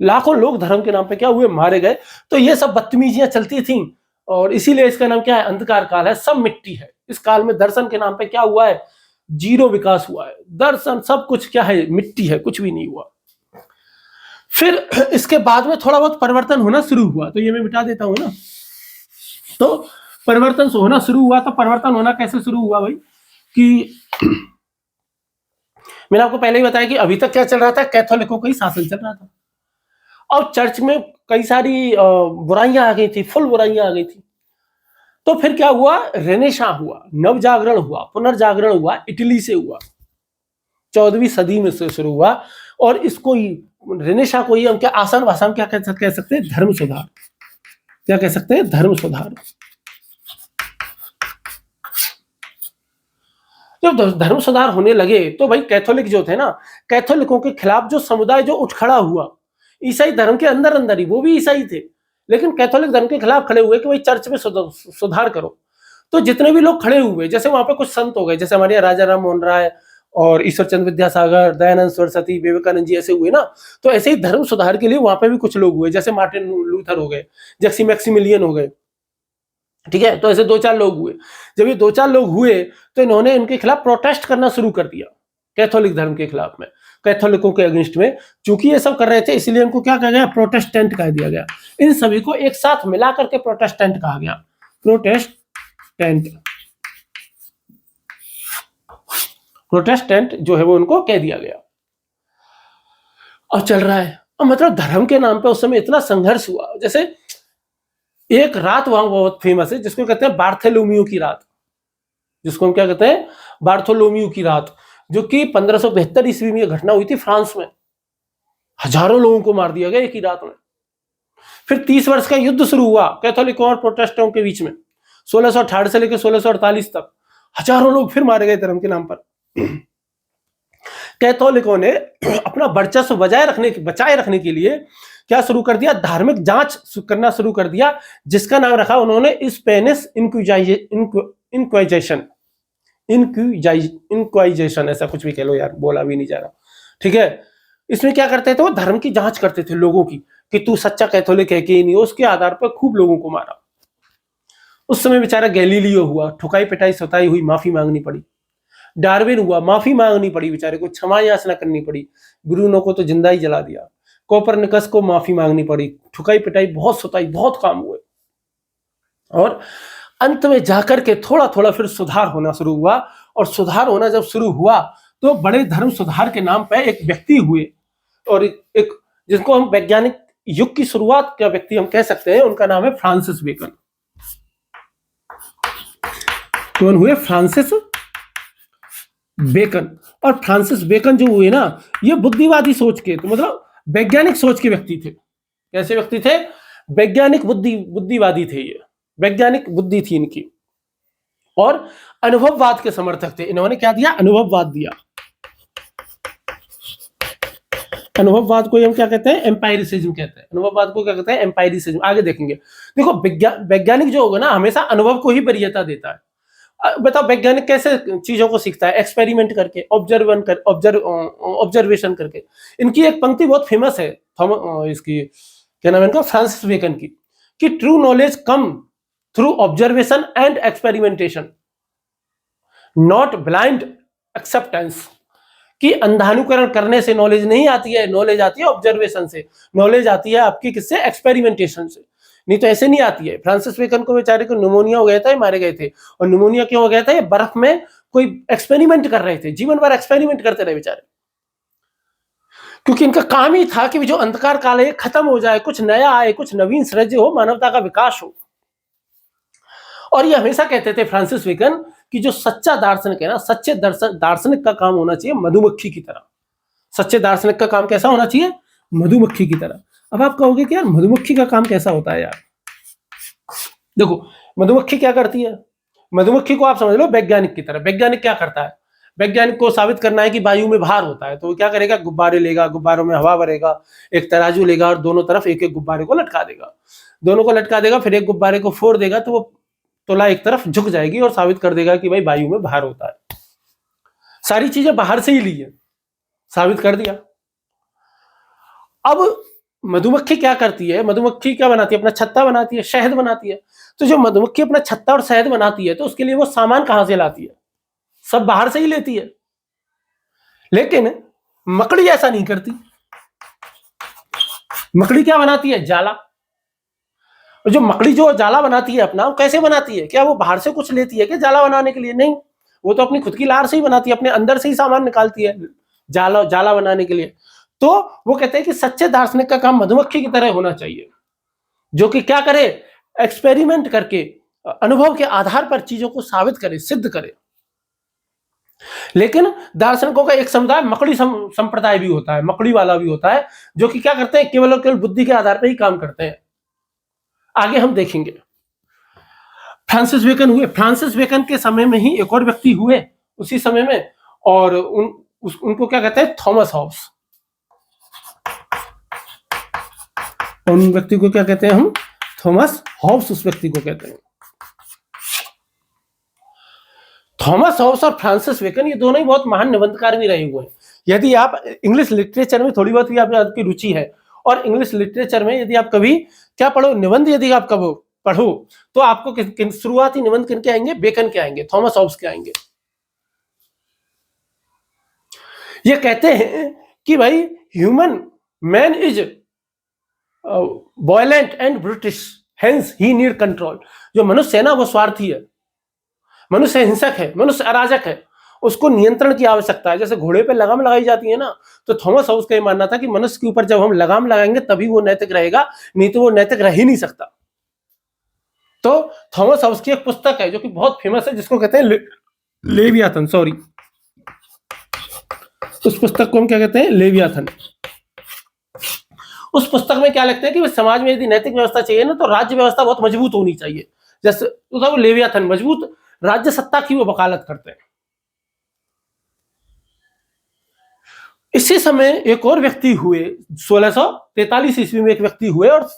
लाखों लोग धर्म के नाम पे क्या हुए, मारे गए। तो ये सब बदतमीजियां चलती थी और इसीलिए इसका नाम क्या है, अंधकार काल है, सब मिट्टी है। इस काल में दर्शन के नाम पे क्या हुआ है, जीरो विकास हुआ है। दर्शन सब कुछ क्या है, मिट्टी है, कुछ भी नहीं हुआ। फिर इसके बाद में थोड़ा बहुत परिवर्तन होना शुरू हुआ, तो ये मैं मिटा देता हूं ना। तो परिवर्तन होना शुरू हुआ, तो परिवर्तन होना कैसे शुरू हुआ भाई, कि मैंने आपको पहले ही बताया कि अभी तक क्या चल रहा था, कैथोलिकों का ही शासन चल रहा था। अब चर्च में कई सारी बुराइयां आ गई थी, फुल बुराइयां आ गई थी। तो फिर क्या हुआ, रेनेसां हुआ, नवजागरण हुआ, पुनर्जागरण हुआ, इटली से हुआ, 14वीं सदी में से शुरू हुआ। और इसको रेनेसां को ही हम क्या आसान भाषा में क्या कह सकते हैं, धर्म सुधार। क्या कह सकते हैं, धर्म सुधार। जब धर्म सुधार होने लगे तो भाई कैथोलिक जो थे ना, कैथोलिकों के खिलाफ जो समुदाय जो उठ खड़ा हुआ, ईसाई धर्म के अंदर अंदर ही, वो भी ईसाई थे लेकिन कैथोलिक धर्म के खिलाफ खड़े हुए कि भाई चर्च में सुधार करो। तो जितने भी लोग खड़े हुए, जैसे वहां पे कुछ संत हो गए, जैसे हमारे यहाँ राजा राम मोहन राय और ईश्वर चंद्र विद्यासागर, दयानंद सरस्वती, विवेकानंद जी ऐसे हुए ना। तो ऐसे ही धर्म सुधार के लिए वहां पे भी कुछ लोग हुए, जैसे मार्टिन लूथर हो गए, जैक्सी मैक्सिमिलियन हो गए, ठीक है। तो ऐसे 2-4 लोग हुए। जब ये 2-4 लोग हुए तो इन्होंने इनके खिलाफ प्रोटेस्ट करना शुरू कर दिया, कैथोलिक धर्म के खिलाफ में, कैथोलिकों के अगेंस्ट में। चूंकि ये सब कर रहे थे इसलिए इनको क्या कहा गया, प्रोटेस्टेंट कह दिया गया। इन सभी को एक साथ मिला करके प्रोटेस्टेंट कहा गया, प्रोटेस्टेंट। प्रोटेस्टेंट जो है वो उनको कह दिया गया। अब चल रहा है, अब मतलब धर्म के नाम पे उस समय इतना संघर्ष हुआ। जैसे एक रात वहां बहुत फेमस है जिसको कहते हैं बार्थोलोम्यू की रात, जिसको हम क्या कहते हैं, बार्थोलोम्यू की रात, जो कि 1572 ईस्वी में घटना हुई थी फ्रांस में। हजारों लोगों को मार दिया गया एक ही रात में। फिर 30 वर्ष का युद्ध शुरू हुआ कैथोलिकों और प्रोटेस्टेंटों के बीच में, 1618 से लेकर 1648 तक हजारों लोग फिर मारे गए धर्म के नाम पर। कैथोलिकों ने अपना वर्चस्व बचाए रखने के लिए क्या शुरू कर दिया, धार्मिक जांच करना शुरू कर दिया, जिसका नाम रखा उन्होंने स्पेनिश इंक्विजिशन। इनक्वाइजेशन, ऐसा कुछ भी कह लो यार, बोला भी नहीं जा रहा, ठीक है। इसमें क्या करते थे, वो धर्म की जांच करते थे लोगों की, कि तू सच्चा कैथोलिक है कि नहीं हो, उसके आधार पर खूब लोगों को मारा। उस समय बेचारा गैलीलियो हुआ, ठुकाई पिटाई सताई हुई, माफी मांगनी पड़ी। डार्विन हुआ, माफी मांगनी पड़ी, बेचारे को क्षमा याचना करनी पड़ी, ब्रूनो को तो जिंदा ही जला दिया। कोपरनिकस को माफी मांगनी पड़ी, ठुकाई पिटाई, बहुत सताई, बहुत काम हुए, और अंत में जाकर के थोड़ा थोड़ा फिर सुधार होना शुरू हुआ। और सुधार होना जब शुरू हुआ तो बड़े धर्म सुधार के नाम पे एक व्यक्ति हुए, और एक जिनको हम वैज्ञानिक युग की शुरुआत का व्यक्ति हम कह सकते हैं, उनका नाम है फ्रांसिस बेकन। कौन हुए? Francis Bacon. और फ्रांसिस बेकन जो हुए ना, ये बुद्धिवादी सोच के, तो मतलब वैज्ञानिक सोच के व्यक्ति थे। कैसे व्यक्ति थे? वैज्ञानिक बुद्धिवादी थे ये, वैज्ञानिक बुद्धि थी इनकी, और अनुभववाद के समर्थक थे। इन्होंने क्या दिया? अनुभववाद दिया। अनुभववाद को हम क्या कहते हैं? एम्पायरिसिज्म कहते हैं। अनुभववाद को क्या कहते हैं? एम्पायरिसिज्म। आगे देखेंगे। देखो, वैज्ञानिक जो होगा ना, हमेशा अनुभव को ही वरीयता देता है। बताओ, वैज्ञानिक कैसे चीजों को सीखता है? एक्सपेरिमेंट करके, ऑब्जर्वेशन करके। इनकी एक पंक्ति बहुत फेमस है, इसकी क्या नाम है इनका? फ्रांसिस बेकन की, कि true knowledge come through observation and experimentation, not blind acceptance. कि अंधानुकरण करने से नॉलेज नहीं आती है, नॉलेज आती है ऑब्जर्वेशन से, नॉलेज आती है आपकी किससे? एक्सपेरिमेंटेशन से, नहीं तो ऐसे नहीं आती है। फ्रांसिस बेकन को बेचारे को निमोनिया हो गया था, मारे गए थे। और निमोनिया क्यों हो गया था? ये बर्फ में कोई एक्सपेरिमेंट कर रहे थे, जीवन भर एक्सपेरिमेंट करते रहे बेचारे, क्योंकि इनका काम ही था कि जो अंधकार काल है खत्म हो जाए, कुछ नया आए, कुछ नवीन सृज्य हो, मानवता का विकास हो। और ये हमेशा कहते थे फ्रांसिस बेकन कि जो सच्चा दार्शनिक है ना, सच्चे दार्शनिक का काम होना चाहिए मधुमक्खी की तरह। सच्चे दार्शनिक का काम कैसा होना चाहिए? मधुमक्खी की तरह। अब आप कहोगे कि यार मधुमक्खी का काम कैसा होता है यार? देखो, मधुमक्खी क्या करती है? मधुमक्खी को आप समझ लो वैज्ञानिक की तरह। वैज्ञानिक क्या करता है? वैज्ञानिक को साबित करना है कि वायु में भार होता है, तो वो क्या करेगा? गुब्बारे लेगा, गुब्बारों में हवा भरेगा, एक तराजू लेगा और दोनों तरफ एक एक गुब्बारे को लटका देगा। दोनों को लटका देगा, फिर एक गुब्बारे को फोड़ देगा, तो वो तोला एक तरफ झुक जाएगी और साबित कर देगा कि भाई वायु में भार होता है। सारी चीजें बाहर से ही ली है, साबित कर दिया। अब मधुमक्खी क्या करती है? मधुमक्खी क्या बनाती है? अपना छत्ता बनाती है, शहद बनाती है। तो जो मधुमक्खी अपना छत्ता और शहद बनाती है, तो उसके लिए वो सामान कहां से लाती है? सब बाहर से ही लेती है। लेकिन मकड़ी ऐसा नहीं करती। मकड़ी क्या बनाती है? जाला। और जो मकड़ी जो जाला बनाती है अपना, वो कैसे बनाती है? क्या वो बाहर से कुछ लेती है क्या जाला बनाने के लिए? नहीं, वो तो अपनी खुद की लार से ही बनाती है, अपने अंदर से ही सामान निकालती है जाला बनाने के लिए। तो वो कहते हैं कि सच्चे दार्शनिक का काम मधुमक्खी की तरह होना चाहिए, जो कि क्या करे? एक्सपेरिमेंट करके, अनुभव के आधार पर चीजों को साबित करे, सिद्ध करे। लेकिन दार्शनिकों का एक समुदाय मकड़ी संप्रदाय भी होता है, मकड़ी वाला भी होता है, जो कि क्या करते हैं? केवल और केवल बुद्धि के आधार पर ही काम करते हैं। आगे हम देखेंगे। फ्रांसिस बेकन हुए। फ्रांसिस बेकन के समय में ही एक और व्यक्ति हुए उसी समय में, और उनको क्या कहते हैं? Thomas Hobbes. उन व्यक्ति को क्या कहते हैं हम? थॉमस हॉब्स उस व्यक्ति को कहते हैं। थॉमस हॉब्स और फ्रांसिस बेकन ये दोनों ही बहुत महान निबंधकार भी रहे हुए हैं। यदि आप इंग्लिश लिटरेचर में थोड़ी बहुत भी आपकी रुचि है, और इंग्लिश लिटरेचर में यदि आप कभी क्या पढ़ो, निबंध यदि आप कभी पढ़ो, तो आपको शुरुआती निबंध किनके आएंगे? बेकन के आएंगे, थॉमस हॉब्स के आएंगे। ये कहते हैं कि भाई human man is violent and British, hence he need control. जो मनुष्य है ना, वो स्वार्थी है, मनुष्य हिंसक है, मनुष्य अराजक है, उसको नियंत्रण की आवश्यकता है। जैसे घोड़े पे लगाम लगाई जाती है ना, तो थॉमस हाउस का ये मानना था कि मनुष्य के ऊपर जब हम लगाम लगाएंगे तभी वो नैतिक रहेगा, नहीं तो वो नैतिक रह ही नहीं सकता। तो थॉमस हाउस की एक पुस्तक है जो कि बहुत फेमस है, जिसको कहते हैं लेवियाथन। सॉरी, उस पुस्तक को हम क्या कहते हैं? लेवियाथन। उस पुस्तक में क्या लिखते हैं कि समाज में यदि नैतिक व्यवस्था चाहिए ना, तो राज्य व्यवस्था बहुत मजबूत होनी चाहिए। जैसे तो लेवियाथन मजबूत राज्य सत्ता की वो वकालत करते हैं। इसी समय एक और व्यक्ति हुए, 1643 ईस्वी में एक व्यक्ति हुए, और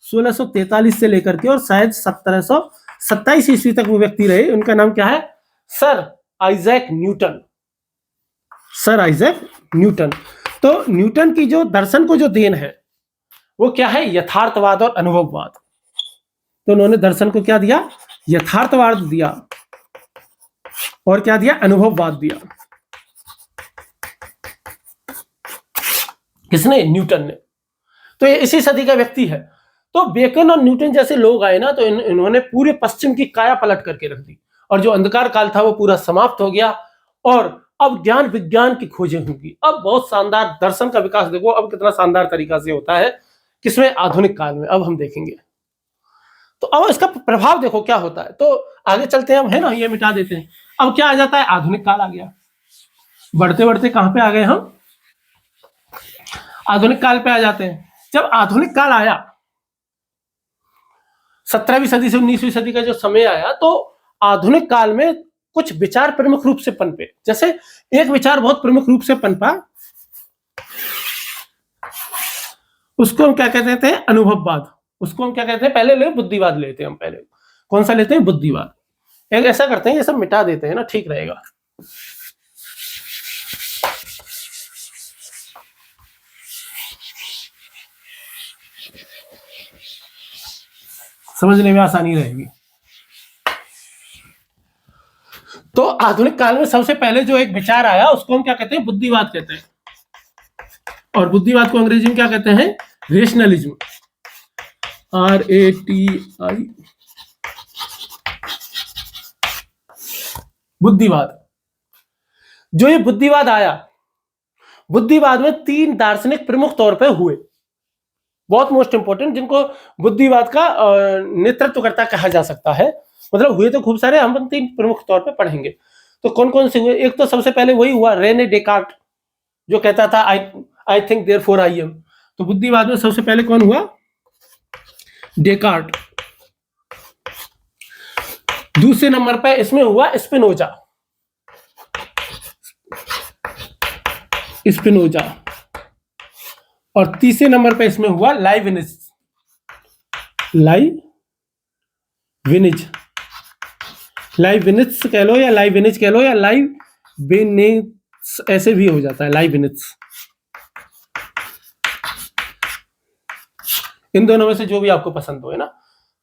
1643 से लेकर के और शायद 1727 ईस्वी तक वो व्यक्ति रहे। उनका नाम क्या है? Sir Isaac Newton, sir Isaac Newton. तो न्यूटन की जो दर्शन को जो देन है वो क्या है, यथार्थवाद और अनुभववाद। तो उन्होंने दर्शन को क्या दिया, यथार्थवाद दिया और क्या दिया, अनुभववाद दिया। किसने, न्यूटन ने। तो ये इसी सदी का व्यक्ति है। तो बेकन और न्यूटन जैसे लोग आए ना, तो इन्होंने पूरे पश्चिम की काया पलट करके रख दी और जो अंधकार काल था वो पूरा समाप्त हो गया और अब ज्ञान विज्ञान की खोजें होंगी। अब बहुत शानदार दर्शन का विकास देखो अब कितना शानदार तरीका से होता है, किसमें, आधुनिक काल में। अब हम देखेंगे तो अब इसका प्रभाव देखो क्या होता है। तो आगे चलते हैं हम, है ना, ये मिटा देते हैं। अब क्या आ जाता है, आधुनिक काल आ गया। बढ़ते बढ़ते कहां पे आ गए हम, आधुनिक काल पे आ जाते हैं। जब आधुनिक काल आया, 17वीं सदी से 19वीं सदी का जो समय आया, तो आधुनिक काल में कुछ विचार प्रमुख रूप से पनपे। जैसे एक विचार बहुत प्रमुख रूप से पनपा, उसको हम क्या कहते थे, अनुभववाद। उसको हम क्या कहते हैं, पहले ले बुद्धिवाद लेते हैं हम। पहले कौन सा लेते हैं, बुद्धिवाद। एक ऐसा करते हैं, ये सब मिटा देते हैं ना, ठीक रहेगा। समझने में आसानी रहेगी। तो आधुनिक काल में सबसे पहले जो एक विचार आया उसको हम क्या कहते हैं, बुद्धिवाद कहते हैं। और बुद्धिवाद को अंग्रेजी में क्या कहते हैं, रेशनलिज्म, RATI, बुद्धिवाद। जो ये बुद्धिवाद आया, बुद्धिवाद में 3 दार्शनिक प्रमुख तौर पे हुए, बहुत मोस्ट इंपोर्टेंट, जिनको बुद्धिवाद का नेतृत्वकर्ता कहा जा सकता है। मतलब हुए तो खूब सारे, हम 3 प्रमुख तौर पे पढ़ेंगे। तो कौन कौन से हुए, एक तो सबसे पहले वही हुआ रेने डेकार्ट, जो कहता था आई थिंक देयरफॉर आई एम। तो बुद्धिवाद में सबसे पहले कौन हुआ, डेकार्ट। दूसरे नंबर पे इसमें हुआ स्पिनोजा, स्पिनोजा। और तीसरे नंबर पे इसमें हुआ लाइविनिज, लाइविनिज, लाइविनिज कह लो या लाइविनिज कह लो या लाइविनिज, ऐसे भी हो जाता है, लाइविनिज। इन दोनों में से जो भी आपको पसंद हो, है ना।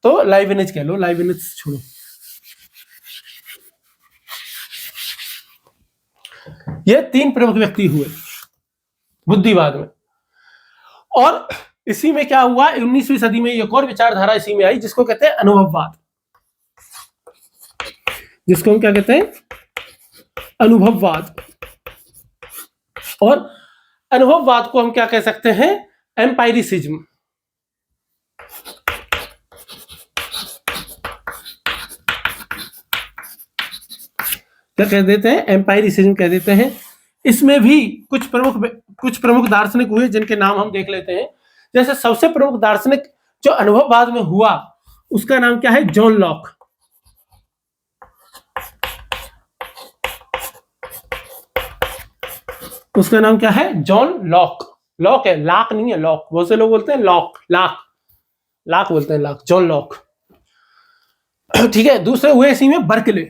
तो लाइविनिज कह लो, लाइविनिज छोड़ो। ये 3 प्रमुख व्यक्ति हुए बुद्धिवाद में। और इसी में क्या हुआ, 19वीं सदी में एक और विचारधारा इसी में आई, जिसको कहते हैं अनुभववाद। जिसको हम क्या कहते हैं, अनुभववाद। और अनुभववाद को हम क्या कह सकते हैं, एम्पायरिसिज्म। क्या कह देते हैं, एम्पायरिसिज्म कह देते हैं। इसमें भी कुछ प्रमुख दार्शनिक हुए, जिनके नाम हम देख लेते हैं। जैसे सबसे प्रमुख दार्शनिक जो अनुभववाद में हुआ, उसका नाम क्या है, जॉन लॉक। उसका नाम क्या है, जॉन लॉक। लॉक है, लॉक नहीं है, लॉक। बहुत से लोग बोलते हैं लॉक, लाक बोलते हैं, लॉक, जॉन लॉक। ठीक है। दूसरे हुए इसी में बर्कले।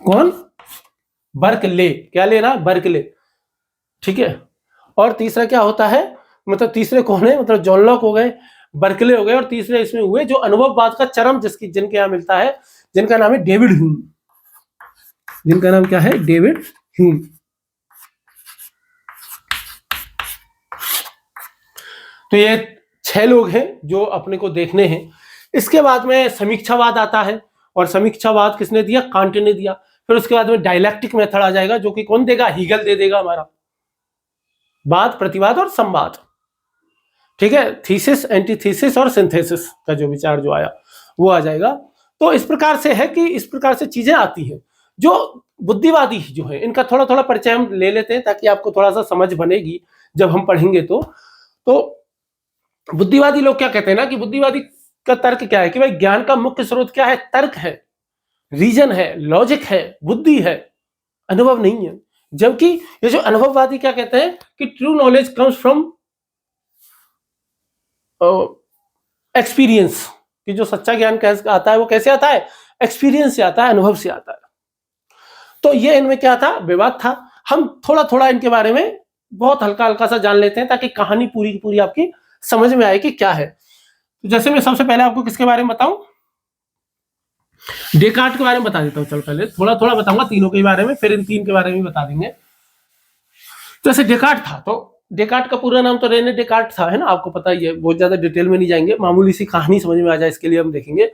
कौन, बर्कले, क्या लेना, बर्कले। ठीक है। और तीसरा क्या होता है, मतलब तीसरे कौन है, मतलब जॉन लॉक हो गए, बर्कले हो गए, और तीसरे इसमें हुए जो अनुभववाद का चरम जिनके यहां मिलता है, जिनका नाम है डेविड ह्यूम। जिनका नाम क्या है, डेविड ह्यूम। तो ये 6 लोग हैं जो अपने को देखने हैं। इसके बाद में समीक्षावाद आता है, और समीक्षावाद किसने दिया, कांट ने दिया। फिर उसके बाद में डायलैक्टिक मेथड आ जाएगा, जो कि कौन देगा, हीगल दे देगा हमारा। वाद, प्रतिवाद और संवाद। ठीक है। थीसिस, एंटीथीसिस और सिंथेसिस का जो विचार जो आया वो आ जाएगा। तो इस प्रकार से है कि इस प्रकार से चीजें आती हैं। जो बुद्धिवादी जो है, इनका थोड़ा थोड़ा परिचय हम ले लेते हैं, ताकि आपको थोड़ा सा समझ बनेगी जब हम पढ़ेंगे। तो बुद्धिवादी लोग क्या कहते हैं ना, कि बुद्धिवादी का तर्क क्या है, कि भाई ज्ञान का मुख्य स्रोत क्या है, तर्क है, रीजन है, लॉजिक है, बुद्धि है, अनुभव नहीं है। जबकि ये जो अनुभववादी क्या कहते हैं, कि true knowledge comes from experience, कि जो सच्चा ज्ञान कैसे आता है, वो कैसे आता है? एक्सपीरियंस से आता है, अनुभव से आता है। तो ये इनमें क्या था? विवाद था। हम थोड़ा थोड़ा इनके बारे में बहुत हल्का हल्का सा जान लेते हैं ताकि कहानी पूरी की पूरी आपकी समझ में आए कि क्या है। तो जैसे मैं सबसे पहले आपको किसके बारे में बताऊं? डेकार्ट के बारे में बता देता हूं। चलो पहले थोड़ा थोड़ा बताऊंगा तीनों के बारे में, फिर इन तीन के बारे में बता देंगे। जैसे डेकार्ट था, तो डेकार्ट का पूरा नाम तो रेने डेकार्ट था, है ना, आपको पता ही है। बहुत ज्यादा डिटेल में नहीं जाएंगे, मामूली सी कहानी समझ में आ जाए इसके लिए हम देखेंगे।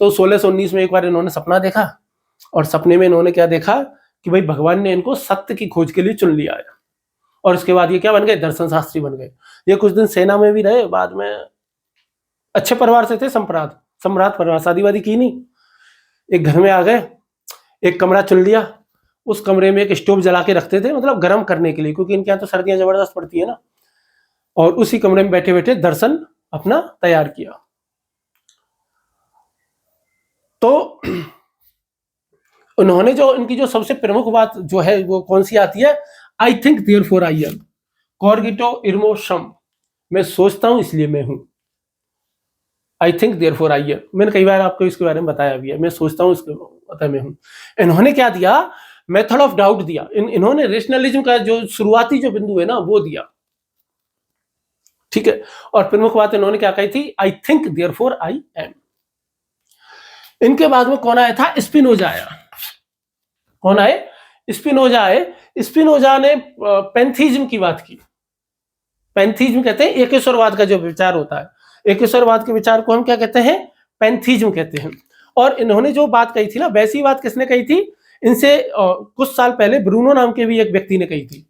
तो 1619 में एक बार इन्होंने सपना देखा, और सपने में इन्होंने क्या देखा कि भाई भगवान ने इनको सत्य की खोज के लिए चुन लिया है। और उसके बाद ये क्या बन गए? दर्शन शास्त्री बन गए। ये कुछ दिन सेना में भी रहे, बाद में अच्छे परिवार से थे, सम्राट परिवार, शादी वादी की नहीं। एक घर में आ गए, एक कमरा चुन लिया, उस कमरे में एक स्टोव जला के रखते थे, मतलब गर्म करने के लिए, क्योंकि इनके यहाँ तो सर्दियां जबरदस्त पड़ती है ना। और उसी कमरे में बैठे बैठे दर्शन अपना तैयार किया। तो उन्होंने जो इनकी जो सबसे प्रमुख बात जो है वो कौन सी आती है? I think therefore I am, कॉर्गिटो इर्मो शम, मैं सोचता हूं इसलिए मैं हूं। I think therefore I am, मैंने कई बार आपको इसके बारे में बताया भी है, मैं सोचता हूं इसके अतः मैं हूं। इन्होंने क्या दिया? मेथड ऑफ डाउट दिया। इन्होंने रेशनलिज्म का जो शुरुआती जो बिंदु है ना वो दिया, ठीक है। और प्रमुख बात इन्होंने क्या कही थी? आई थिंक देयरफॉर आई एम। इनके बाद में कौन आया था? स्पिनोजा आया। कौन आए? स्पिनोजा आए। स्पिनोजा ने पैंथीज्म की बात की। पैंथीज्म कहते हैं एकेश्वरवाद का जो विचार होता है, एकेश्वरवाद के विचार को हम क्या कहते हैं? पैंथीज्म कहते हैं। और इन्होंने जो बात कही थी ना, वैसी बात किसने कही थी? इनसे कुछ साल पहले ब्रूनो नाम के भी एक व्यक्ति ने कही थी।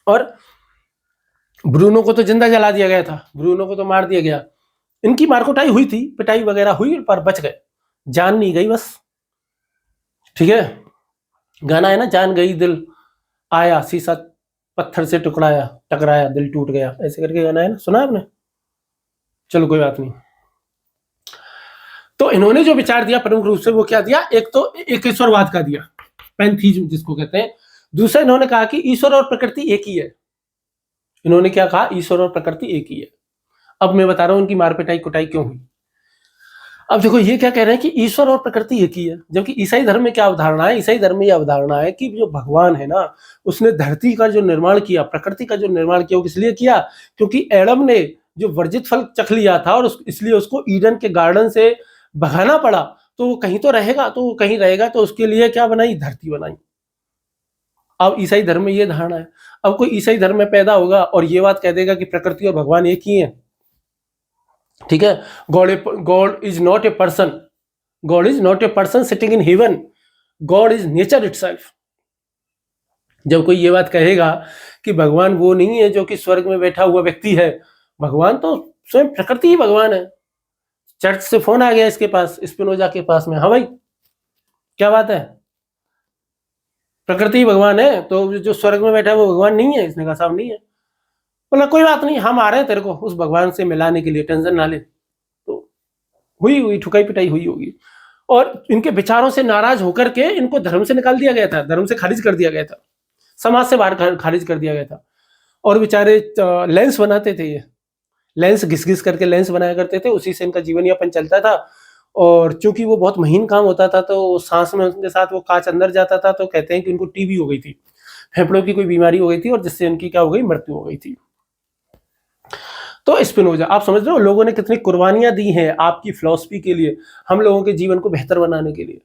और ब्रूनो को तो जिंदा जला दिया गया था, ब्रूनो को तो मार दिया गया। इनकी मारकुटाई हुई थी, पिटाई वगैरह हुई, पर बच गए, जान नहीं गई बस, ठीक है। गाना है ना, जान गई दिल आया, शीशा पत्थर से टकराया दिल टूट गया, ऐसे करके गाना है ना, सुना आपने? चलो कोई बात नहीं। तो इन्होंने जो विचार दिया प्रमुख रूप से वो क्या दिया? एक तो एकेश्वरवाद का दिया, पैंथीज्म जिसको कहते हैं। दूसरा इन्होंने कहा कि ईश्वर और प्रकृति एक ही है। इन्होंने क्या कहा? ईश्वर और प्रकृति एक ही है। अब मैं बता रहा हूं उनकी मारपिटाई कुटाई क्यों हुई। अब देखो ये क्या कह रहे हैं कि ईश्वर और प्रकृति एक ही है, जबकि ईसाई धर्म में क्या अवधारणा है? ईसाई धर्म में यह अवधारणा है कि जो भगवान है ना, उसने धरती का जो निर्माण किया, प्रकृति का जो निर्माण किया, वो किस लिए किया? क्योंकि एडम ने जो वर्जित फल चख लिया था और इसलिए उसको ईडन के गार्डन से भगाना पड़ा, तो वो कहीं तो रहेगा, तो वो कहीं रहेगा, तो उसके लिए क्या बनाई? धरती बनाई। अब ईसाई धर्म में ये धारणा है। अब कोई ईसाई धर्म में पैदा होगा और ये बात कह देगा कि प्रकृति और भगवान एक ही है, ठीक है। God is not a person, God is not a person sitting in heaven, God is nature itself. जब कोई ये बात कहेगा कि भगवान वो नहीं है जो कि स्वर्ग में बैठा हुआ व्यक्ति है, भगवान तो स्वयं प्रकृति ही भगवान है। चर्च से फोन आ गया इसके पास, स्पिनोजा के पास में, हाँ भाई क्या बात है, प्रकृति ही भगवान है, तो जो स्वर्ग में बैठा है वो भगवान नहीं है? इसने कहा साहब नहीं है। बोला कोई बात नहीं, हम आ रहे हैं तेरे को उस भगवान से मिलाने के लिए, टेंशन ना ले। तो हुई ठुकाई पिटाई हुई होगी। और इनके विचारों से नाराज होकर के इनको धर्म से निकाल दिया गया था, धर्म से खारिज कर दिया गया था, समाज से बाहर खारिज कर दिया गया था। और बेचारे लेंस बनाते थे, ये लेंस घिस घिस करके लेंस बनाया करते थे, उसी से इनका जीवन यापन चलता था। और चूंकि वो बहुत महीन काम होता था, तो सांस में उनके साथ वो कांच अंदर जाता था, तो कहते हैं कि उनको टीबी हो गई थी, फेफड़ों की कोई बीमारी हो गई थी, और जिससे उनकी क्या हो गई? मृत्यु हो गई थी। तो स्पिनोजा, आप समझ रहे हो लोगों ने कितनी कुर्बानियां दी हैं आपकी फिलॉसफी के लिए, हम लोगों के जीवन को बेहतर बनाने के लिए।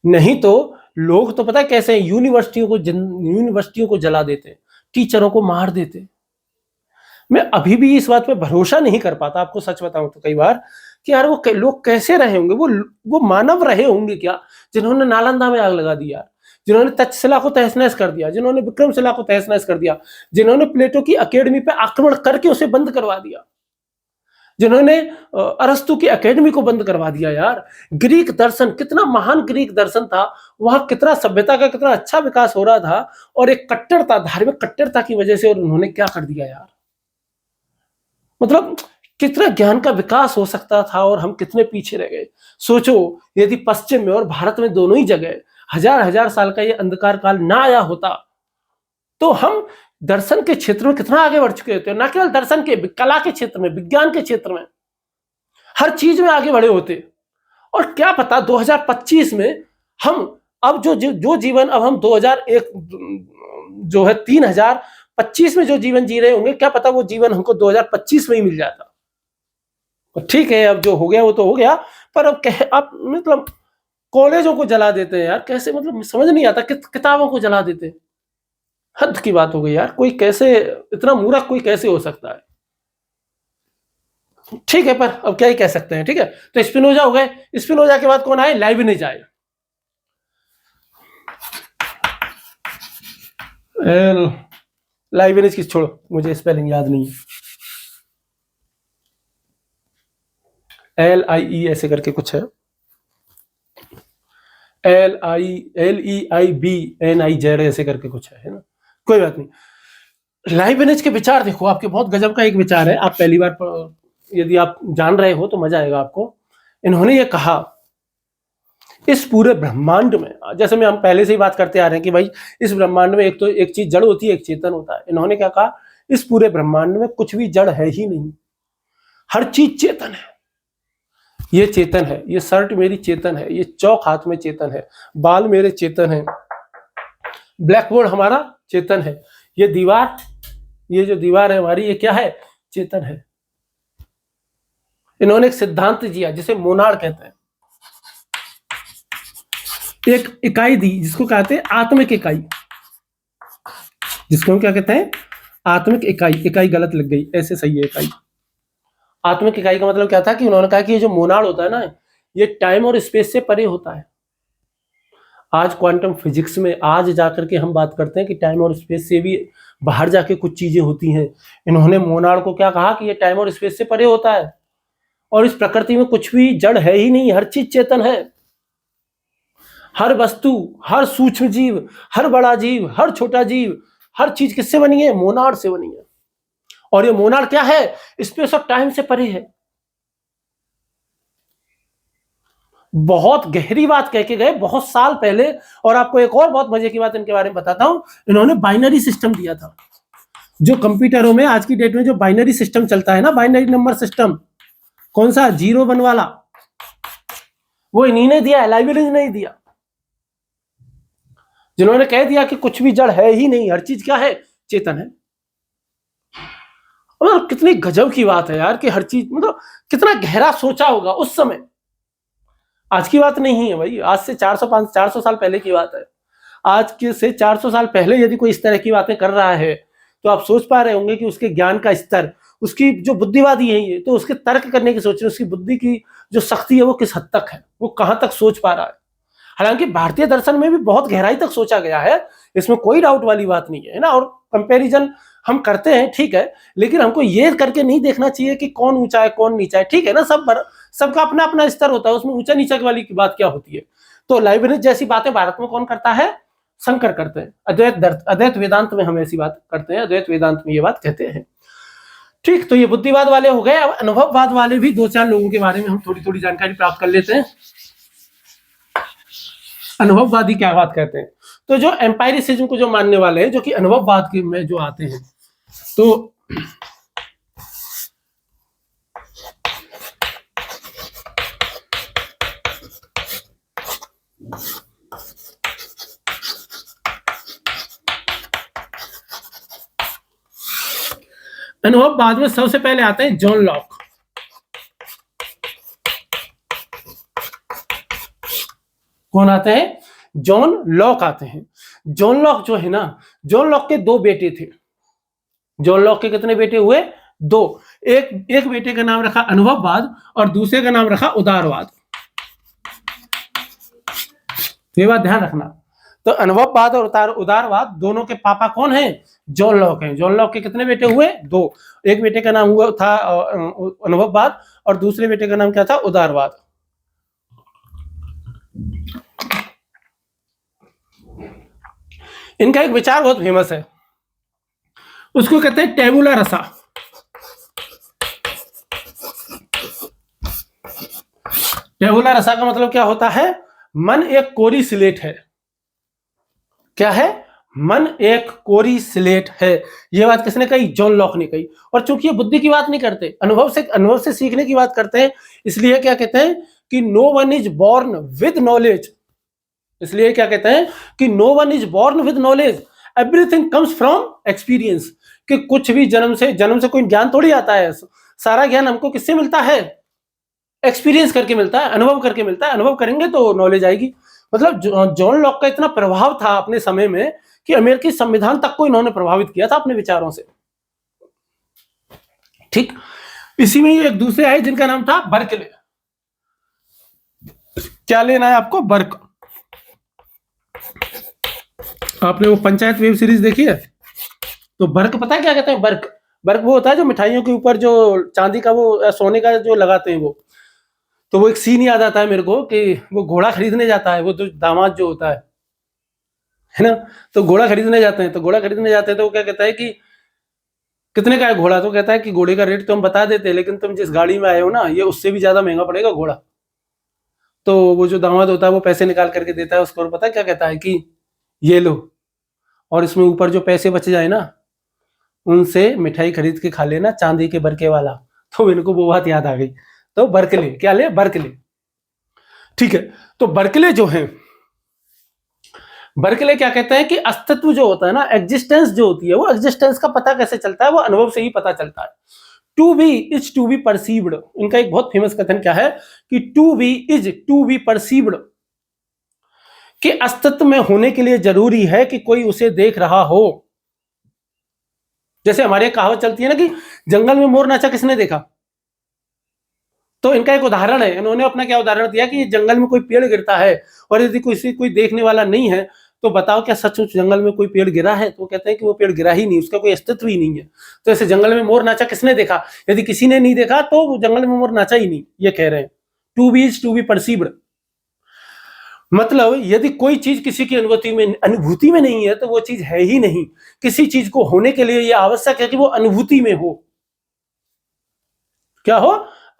नहीं तो लोग तो पता है कैसे यूनिवर्सिटियों को जला देते, टीचरों को मार देते। मैं अभी भी इस बात पे भरोसा नहीं कर पाता, आपको सच बताऊं तो कई बार, कि यार वो लोग कैसे रहे होंगे, वो मानव रहे होंगे क्या, जिन्होंने नालंदा में आग लगा दी यार, जिन्होंने तक्षशिला को तहस नहस कर दिया, जिन्होंने विक्रमशिला को तहस नहस कर दिया, जिन्होंने प्लेटो की अकेडमी पे आक्रमण करके उसे बंद करवा दिया, जिन्होंने अरस्तु की अकेडमी को बंद करवा दिया। यार ग्रीक दर्शन, कितना महान ग्रीक दर्शन था, वहां कितना सभ्यता का कितना अच्छा विकास हो रहा था, और एक कट्टरता, धार्मिक कट्टरता की वजह से और उन्होंने क्या कर दिया यार। मतलब कितना ज्ञान का विकास हो सकता था और हम कितने पीछे रह गए। सोचो यदि पश्चिम में और भारत में दोनों ही जगह हजार हजार साल का ये अंधकार काल ना आया होता, तो हम दर्शन के क्षेत्र में कितना आगे बढ़ चुके होते हैं, ना केवल दर्शन के, कला के क्षेत्र में, विज्ञान के क्षेत्र में, हर चीज में आगे बढ़े होते। और क्या पता 2025 में हम अब जो जीवन अब हम 2001 जो है 3025 में जो जीवन जी रहे होंगे, क्या पता वो जीवन हमको 2025 में ही मिल जाता। ठीक है, अब जो हो गया वो तो हो गया, पर अब मतलब कॉलेजों को जला देते हैं यार, कैसे, मतलब समझ नहीं आता, किताबों को जला देते हैं। हद की बात हो गई यार, कोई कैसे, इतना मूर्ख कोई कैसे हो सकता है। ठीक है, पर अब क्या ही कह सकते हैं। ठीक है, तो स्पिनोजा हो गए। स्पिनोजा के बाद कौन आए? लाइबनिज आए। लाइबनिज की छोड़ो, मुझे स्पेलिंग याद नहीं है, LIE ऐसे करके कुछ है, LEIBNIZ ऐसे करके कुछ है ना, कोई बात नहीं। लाइबनिज के विचार देखो, आपके बहुत गजब का एक विचार है, आप पहली बार यदि आप जान रहे हो तो मजा आएगा आपको। इन्होंने ये कहा, इस पूरे ब्रह्मांड में, जैसे हम पहले से ही बात करते आ रहे हैं कि भाई इस ब्रह्मांड में एक तो एक चीज जड़ होती है, एक चेतन होता है। इन्होंने क्या कहा, इस पूरे ब्रह्मांड में कुछ भी जड़ है ही नहीं, हर चीज चेतन है। ये चेतन है, ये शर्ट मेरी चेतन है, ये चौक हाथ में चेतन है, बाल मेरे चेतन है, ब्लैक बोर्ड हमारा चेतन है, ये दीवार, ये जो दीवार है हमारी, ये क्या है? चेतन है। इन्होंने एक सिद्धांत दिया जिसे मोनाड कहते हैं, एक इकाई दी जिसको कहते हैं आत्मिक इकाई, जिसको हम क्या कहते हैं? आत्मिक इकाई। इकाई गलत लग गई, ऐसे सही है इकाई। आत्मिक इकाई का मतलब क्या था कि उन्होंने कहा कि ये जो मोनाड होता है ना, ये टाइम और स्पेस से परे होता है। आज क्वांटम फिजिक्स में आज जाकर के हम बात करते हैं कि टाइम और स्पेस से भी बाहर जाके कुछ चीजें होती हैं। इन्होंने मोनाड को क्या कहा कि ये टाइम और स्पेस से परे होता है, और इस प्रकृति में कुछ भी जड़ है ही नहीं, हर चीज चेतन है। हर वस्तु, हर सूक्ष्म जीव, हर बड़ा जीव, हर छोटा जीव, हर चीज किससे बनी है? मोनाड से बनी है। और ये मोनाड क्या है? स्पेस और टाइम से परे है। बहुत गहरी बात कह के गए बहुत साल पहले। और आपको एक और बहुत मजे की बात इनके बारे में बताता हूं, इन्होंने बाइनरी सिस्टम दिया था। जो कंप्यूटरों में आज की डेट में जो बाइनरी सिस्टम चलता है ना, बाइनरी नंबर सिस्टम, कौन सा? 0 1 वाला, वो इन्हीं ने दिया है, लाइब्रेरी ने दिया, जिन्होंने कह दिया कि कुछ भी जड़ है ही नहीं, हर चीज क्या है? चेतन है। मतलब कितनी गजब की बात है यार, कि हर चीज, मतलब कितना गहरा सोचा होगा उस समय। आज की बात नहीं है भाई, आज से 400 साल पहले की बात है। आज के से 400 साल पहले यदि कोई इस तरह की बातें कर रहा है, तो आप सोच पा रहे होंगे कि उसके ज्ञान का स्तर, उसकी जो बुद्धिवादी है ये, तो उसके तर्क करने की सोच रहे, उसकी बुद्धि की जो शक्ति है वो किस हद तक है, वो कहां तक सोच पा रहा है। हालांकि भारतीय दर्शन में भी बहुत गहराई तक सोचा गया है, इसमें कोई डाउट वाली बात नहीं है ना। और कंपैरिजन हम करते हैं, ठीक है, लेकिन हमको ये करके नहीं देखना चाहिए कि कौन ऊंचा है कौन नीचा है। ठीक है ना, सबका अपना अपना स्तर होता है, उसमें ऊंचा नीचा वाली की बात क्या होती है। तो लाइब्रेरी जैसी बातें भारत में कौन करता है? शंकर करते हैं। अद्वैत वेदांत में हम ऐसी बात करते हैं, अद्वैत वेदांत में ये बात कहते हैं। ठीक, तो ये बुद्धिवाद वाले हो गए। अब अनुभववाद वाले भी 2-4 लोगों के बारे में हम थोड़ी थोड़ी जानकारी प्राप्त कर लेते हैं। अनुभववादी क्या बात कहते हैं? तो जो एम्पायरिसिज्म को जो मानने वाले हैं, जो कि अनुभववाद के में जो आते हैं, तो अनुभववाद में सबसे पहले आते हैं जॉन लॉक। कौन आते हैं? जॉन लॉक आते हैं। जॉन लॉक जो है ना, जॉन लॉक के 2 बेटे थे। जॉन लॉक के कितने बेटे हुए? 2। एक बेटे का नाम रखा अनुभववाद और दूसरे का नाम रखा उदारवाद। ये बात ध्यान रखना। तो अनुभववाद और उदारवाद दोनों के पापा कौन हैं? जॉन लॉक हैं। जॉन लॉक के कितने बेटे हुए? 2। एक बेटे का नाम हुआ था अनुभववाद और दूसरे बेटे का नाम क्या था? उदारवाद। इनका एक विचार बहुत फेमस है, उसको कहते हैं टेबुला रसा। टेबुला रसा का मतलब क्या होता है? मन एक कोरी स्लेट है। क्या है? मन एक कोरी स्लेट है। ये बात किसने कही? जॉन लॉक ने कही। और चूंकि ये बुद्धि की बात नहीं करते, अनुभव से सीखने की बात करते हैं, इसलिए क्या कहते हैं कि no one is born with knowledge. इसलिए क्या कहते हैं कि no one is born with knowledge, everything comes from experience. कि कुछ भी जन्म से कोई ज्ञान थोड़ी आता है। सारा ज्ञान हमको किससे मिलता है? एक्सपीरियंस करके मिलता है, अनुभव करके मिलता है। अनुभव करेंगे तो नॉलेज आएगी। मतलब जॉन लॉक का इतना प्रभाव था अपने समय में कि अमेरिकी संविधान तक को इन्होंने प्रभावित किया था अपने विचारों से। ठीक, इसी में एक दूसरे आए जिनका नाम था बर्कले। क्या लेना है आपको? बर्क। आपने वो पंचायत वेब सीरीज देखी है? तो बर्क पता है क्या कहते हैं? बर्क वो होता है जो मिठाइयों के ऊपर जो चांदी का वो सोने का जो लगाते हैं वो। तो वो एक सीन याद आता है मेरे को कि वो घोड़ा खरीदने जाता है, वो जो दामाद जो होता है ना, तो घोड़ा खरीदने जाते हैं। तो वो क्या कहता है कि कितने का है घोड़ा? तो कहता है कि घोड़े का रेट तो हम बता देते हैं, लेकिन तुम जिस गाड़ी में आए हो ना, ये उससे भी ज्यादा महंगा पड़ेगा घोड़ा। तो वो जो दामाद होता है वो पैसे निकाल करके देता है उसको, और पता है क्या कहता है कि ये लो, और इसमें ऊपर जो पैसे बच जाए ना, उनसे मिठाई खरीद के खा लेना, चांदी के बरके वाला। तो इनको वो बात याद आ गई। तो बर्कले, क्या ले? बर्कले। ठीक है, तो बर्कले जो है, बर्कले क्या कहते हैं कि अस्तित्व जो होता है ना, एग्जिस्टेंस जो होती है, वो एग्जिस्टेंस का पता कैसे चलता है? वो अनुभव से ही पता चलता है। To be is to be perceived. इनका एक बहुत फेमस कथन क्या है कि to be is to be perceived, कि अस्तित्व में होने के लिए जरूरी है कि कोई उसे देख रहा हो। जैसे हमारे कहावत चलती है ना कि जंगल में मोर नाचा किसने देखा? तो इनका एक उदाहरण है, इन्होंने अपना क्या उदाहरण दिया कि जंगल में कोई पेड़ गिरता है और यदि कोई देखने वाला नहीं है, तो बताओ क्या सचमुच जंगल में कोई पेड़ गिरा है? तो कहते हैं कि वो पेड़ गिरा ही नहीं, उसका कोई अस्तित्व ही नहीं है। तो ऐसे जंगल में मोर नाचा किसने देखा? यदि किसी ने नहीं देखा तो जंगल में मोर नाचा ही नहीं, ये कह रहे हैं। To be is to be perceived, मतलब यदि कोई चीज किसी की अनुभूति में नहीं है तो वो चीज है ही नहीं। किसी चीज को होने के लिए यह आवश्यक है कि वो अनुभूति में हो। क्या हो?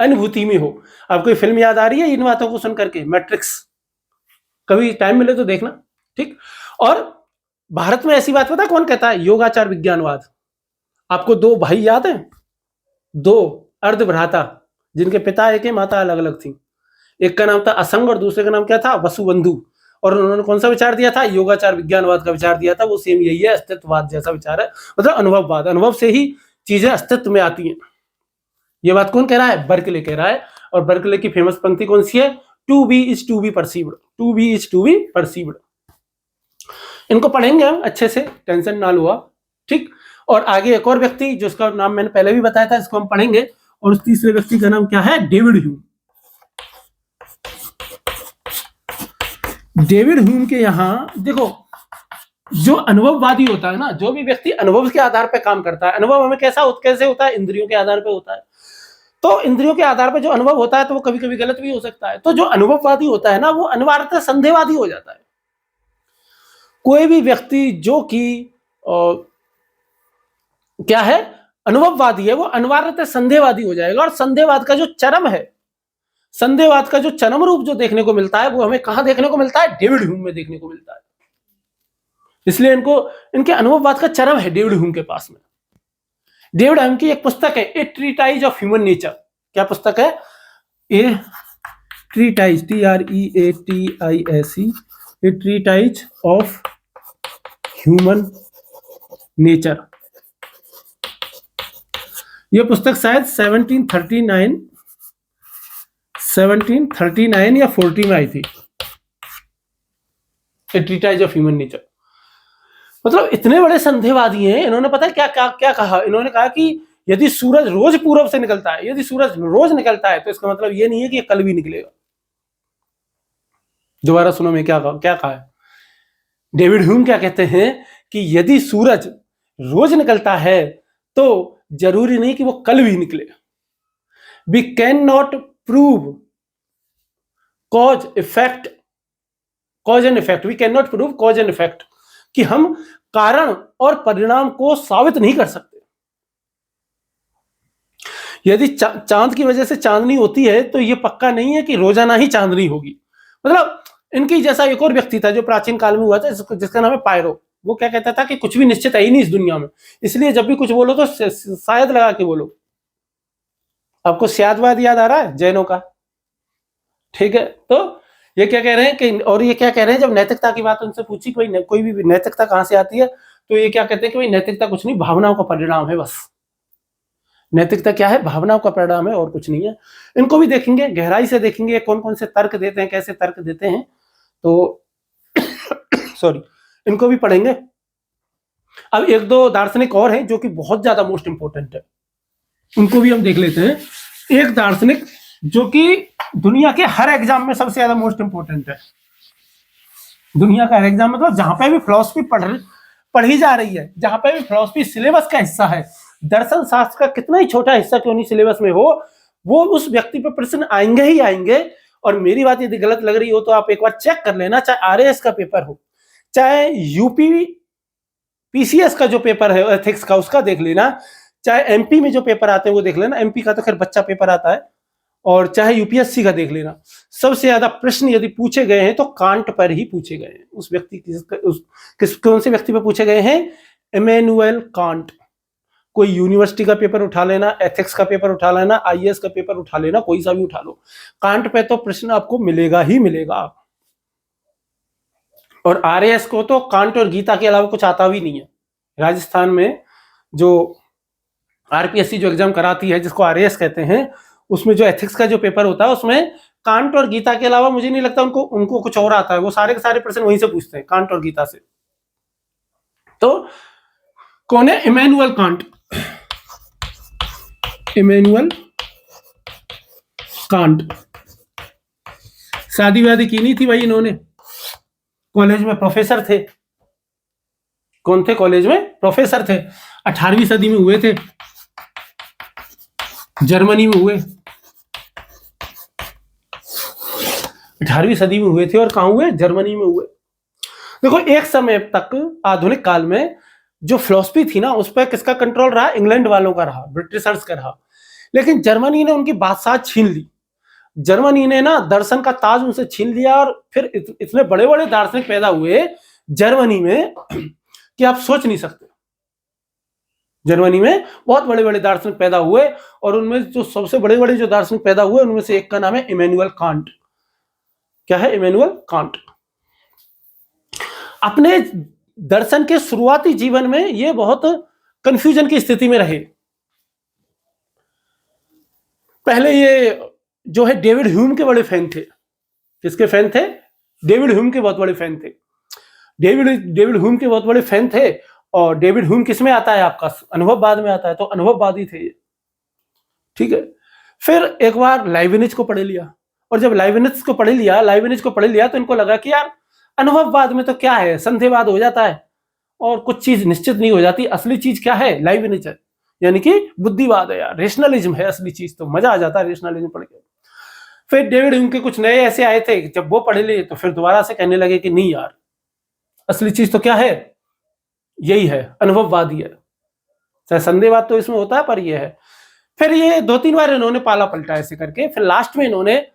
अनुभूति में हो। आपको कोई फिल्म याद आ रही है इन बातों को सुन करके? मैट्रिक्स, कभी टाइम मिले तो देखना। ठीक, और भारत में ऐसी बात पता कौन कहता है? योगाचार विज्ञानवाद। आपको दो भाई याद है, दो अर्धभ्राता, जिनके पिता एक है, माता अलग अलग थी। एक का नाम था असंग और दूसरे का नाम क्या था? वसुबंधु। और उन्होंने कौन सा विचार दिया था? योगाचार विज्ञानवाद का विचार दिया था। वो सेम यही है, अस्तित्ववाद जैसा विचार है, मतलब अनुभववाद। अनुभव से ही चीजें अस्तित्व में आती हैं। ये बात कौन कह रहा है? बर्कले कह रहा है। और बर्कले की फेमस पंक्ति कौन सी है? To be is to be perceived, to be is to be perceived. इनको पढ़ेंगे हम अच्छे से, टेंशन ना लो आप। ठीक, और आगे एक और व्यक्ति जिसका नाम मैंने पहले भी बताया था, इसको हम पढ़ेंगे। और उस तीसरे व्यक्ति का नाम क्या है? David Hume. डेविड ह्यूम के यहां देखो, जो अनुभववादी होता है ना, जो भी व्यक्ति अनुभव के आधार पर काम करता है, अनुभव हमें कैसे होता है? इंद्रियों के आधार पर होता है। तो इंद्रियों के आधार पर जो अनुभव होता है, तो वो कभी कभी गलत भी हो सकता है। तो जो अनुभववादी होता है ना, वो अनिवार्यतः संदेहवादी हो जाता है। कोई भी व्यक्ति जो कि क्या है? अनुभववादी है, वो अनिवार्यतः संदेहवादी हो जाएगा। और संदेहवाद का जो चरम है, संदेहवाद का जो चरम रूप जो देखने को मिलता है, वो हमें कहां देखने को मिलता है? डेविड ह्यूम में देखने को मिलता है। इसलिए इनके अनुभववाद का चरम है डेविड ह्यूम के पास में। डेविड ह्यूम की एक पुस्तक है, a treatise of human nature. क्या पुस्तक है? A treatise, TREATISE, a treatise of human nature. यह पुस्तक शायद 1739 या 40 में आई थी, a treatise of human nature. मतलब इतने बड़े संदेहवादी हैं, इन्होंने पता है क्या कहा? इन्होंने कहा कि यदि सूरज रोज पूरब से निकलता है, यदि सूरज रोज निकलता है, तो इसका मतलब ये नहीं है कि ये कल भी निकलेगा। दोबारा सुनो मैं क्या कहा है। डेविड ह्यूम क्या कहते हैं कि यदि सूरज रोज निकलता है तो जरूरी नहीं कि वो कल भी निकले। We can not prove cause and effect, we can not prove cause and effect, कि हम कारण और परिणाम को साबित नहीं कर सकते। यदि चांद की वजह से चांदनी होती है, तो यह पक्का नहीं है कि रोजाना ही चांदनी होगी। मतलब इनकी जैसा एक और व्यक्ति था जो प्राचीन काल में हुआ था, जिसका नाम है पायरो। वो क्या कहता था कि कुछ भी निश्चित है ही नहीं इस दुनिया में, इसलिए जब भी कुछ बोलो तो शायद लगा के बोलो। आपको शायदवाद याद आ रहा है जैनों का, ठीक है। तो ये क्या कह रहे हैं कि, और ये क्या कह रहे हैं, जब नैतिकता की बात उनसे पूछी कोई भी नैतिकता कहां से आती है, तो ये क्या कहते हैं कि भाई नैतिकता कुछ नहीं, भावनाओं का परिणाम है बस। नैतिकता क्या है, भावनाओं का परिणाम है और कुछ नहीं है। इनको भी देखेंगे, गहराई से देखेंगे कौन कौन से तर्क देते हैं, कैसे तर्क देते हैं, तो सॉरी, इनको भी पढ़ेंगे। अब एक दो दार्शनिक और हैं जो कि बहुत ज्यादा मोस्ट इंपोर्टेंट है, उनको भी हम देख लेते हैं। एक दार्शनिक जो कि दुनिया के हर एग्जाम में सबसे ज्यादा मोस्ट इंपोर्टेंट है, दुनिया का हर एग्जाम, मतलब जहां पे भी फिलॉसफी पढ़ी जा रही है, जहां पे भी फिलॉसफी सिलेबस का हिस्सा है, दर्शन शास्त्र का कितना ही छोटा हिस्सा क्यों नहीं सिलेबस में हो, वो उस व्यक्ति पे प्रश्न आएंगे ही आएंगे। और मेरी बात यदि गलत लग रही हो तो आप एक बार चेक कर लेना, चाहे आरएएस का पेपर हो, चाहे यूपी पीसीएस का जो पेपर है एथिक्स का, उसका देख लेना, चाहे एमपी में जो पेपर आते हैं वो देख लेना, एमपी का तो खैर बच्चा पेपर आता है, और चाहे यूपीएससी का देख लेना। सबसे ज्यादा प्रश्न यदि पूछे गए हैं तो कांट पर ही पूछे गए हैं। उस व्यक्ति कौन से व्यक्ति पर पूछे गए हैं? Immanuel Kant. कोई यूनिवर्सिटी का पेपर उठा लेना, एथिक्स का पेपर उठा लेना, आईएएस का पेपर उठा लेना, कोई सा भी उठा लो, कांट पे तो प्रश्न आपको मिलेगा ही मिलेगा। और आरएएस को तो कांट और गीता के अलावा कुछ आता भी नहीं है। राजस्थान में जो आरपीएससी जो एग्जाम कराती है, जिसको आरएएस कहते हैं, उसमें जो एथिक्स का जो पेपर होता है उसमें कांट और गीता के अलावा मुझे नहीं लगता उनको कुछ और आता है। वो सारे के सारे प्रश्न वहीं से पूछते हैं, कांट और गीता से। तो कौन है? Immanuel Kant. Immanuel Kant. शादी वादी की नहीं थी भाई इन्होंने, कॉलेज में प्रोफेसर थे। कौन थे? कॉलेज में प्रोफेसर थे। 18वीं सदी में हुए थे, जर्मनी में हुए। 18वीं सदी में हुए थे, और कहां हुए? जर्मनी में हुए। देखो, एक समय तक आधुनिक काल में जो फिलॉसफी थी ना, उस पर किसका कंट्रोल रहा? इंग्लैंड वालों का रहा, ब्रिटिशर्स का रहा। लेकिन जर्मनी ने उनकी बादशाह छीन ली। जर्मनी ने ना दर्शन का ताज उनसे छीन लिया, और फिर इतने बड़े बड़े दार्शनिक पैदा हुए जर्मनी में कि आप सोच नहीं सकते। जर्मनी में बहुत बड़े बड़े दार्शनिक पैदा हुए, और उनमें जो सबसे बड़े बड़े जो दार्शनिक पैदा हुए उनमें से एक का नाम है इमैनुअल कांट। क्या है? Immanuel Kant. अपने दर्शन के शुरुआती जीवन में ये बहुत कंफ्यूजन की स्थिति में रहे। पहले ये जो है डेविड ह्यूम के बड़े फैन थे। किसके फैन थे? डेविड ह्यूम के बहुत बड़े फैन थे। डेविड ह्यूम के बहुत बड़े फैन थे। और डेविड ह्यूम किस में आता है? आपका अनुभववाद में आता है, तो अनुभववादी थे ये, ठीक है। फिर एक बार लाइबनिज को पढ़ लिया, और जब लाइबनिज को पढ़ लिया तो इनको लगा कि यार अनुभववाद में तो क्या है, संदेहवाद हो जाता है और कुछ चीज निश्चित नहीं हो जाती। असली चीज क्या है? लाइबनिज है, यानी कि बुद्धिवाद है यार, रेशनलिज्म है असली चीज। तो मजा आ जाता है रेशनलिज्म पढ़ के। फिर डेविड ह्यूम के कुछ नए ऐसे आए थे, जब वो पढ़ लिए तो फिर दोबारा से कहने लगे कि नहीं यार, असली चीज तो क्या है? यही है, अनुभववादी है। चाहे संदेहवाद तो इसमें होता है, पर यह है। फिर ये 2-3 बार इन्होंने पाला पलटा ऐसे करके, फिर लास्ट में इन्होंने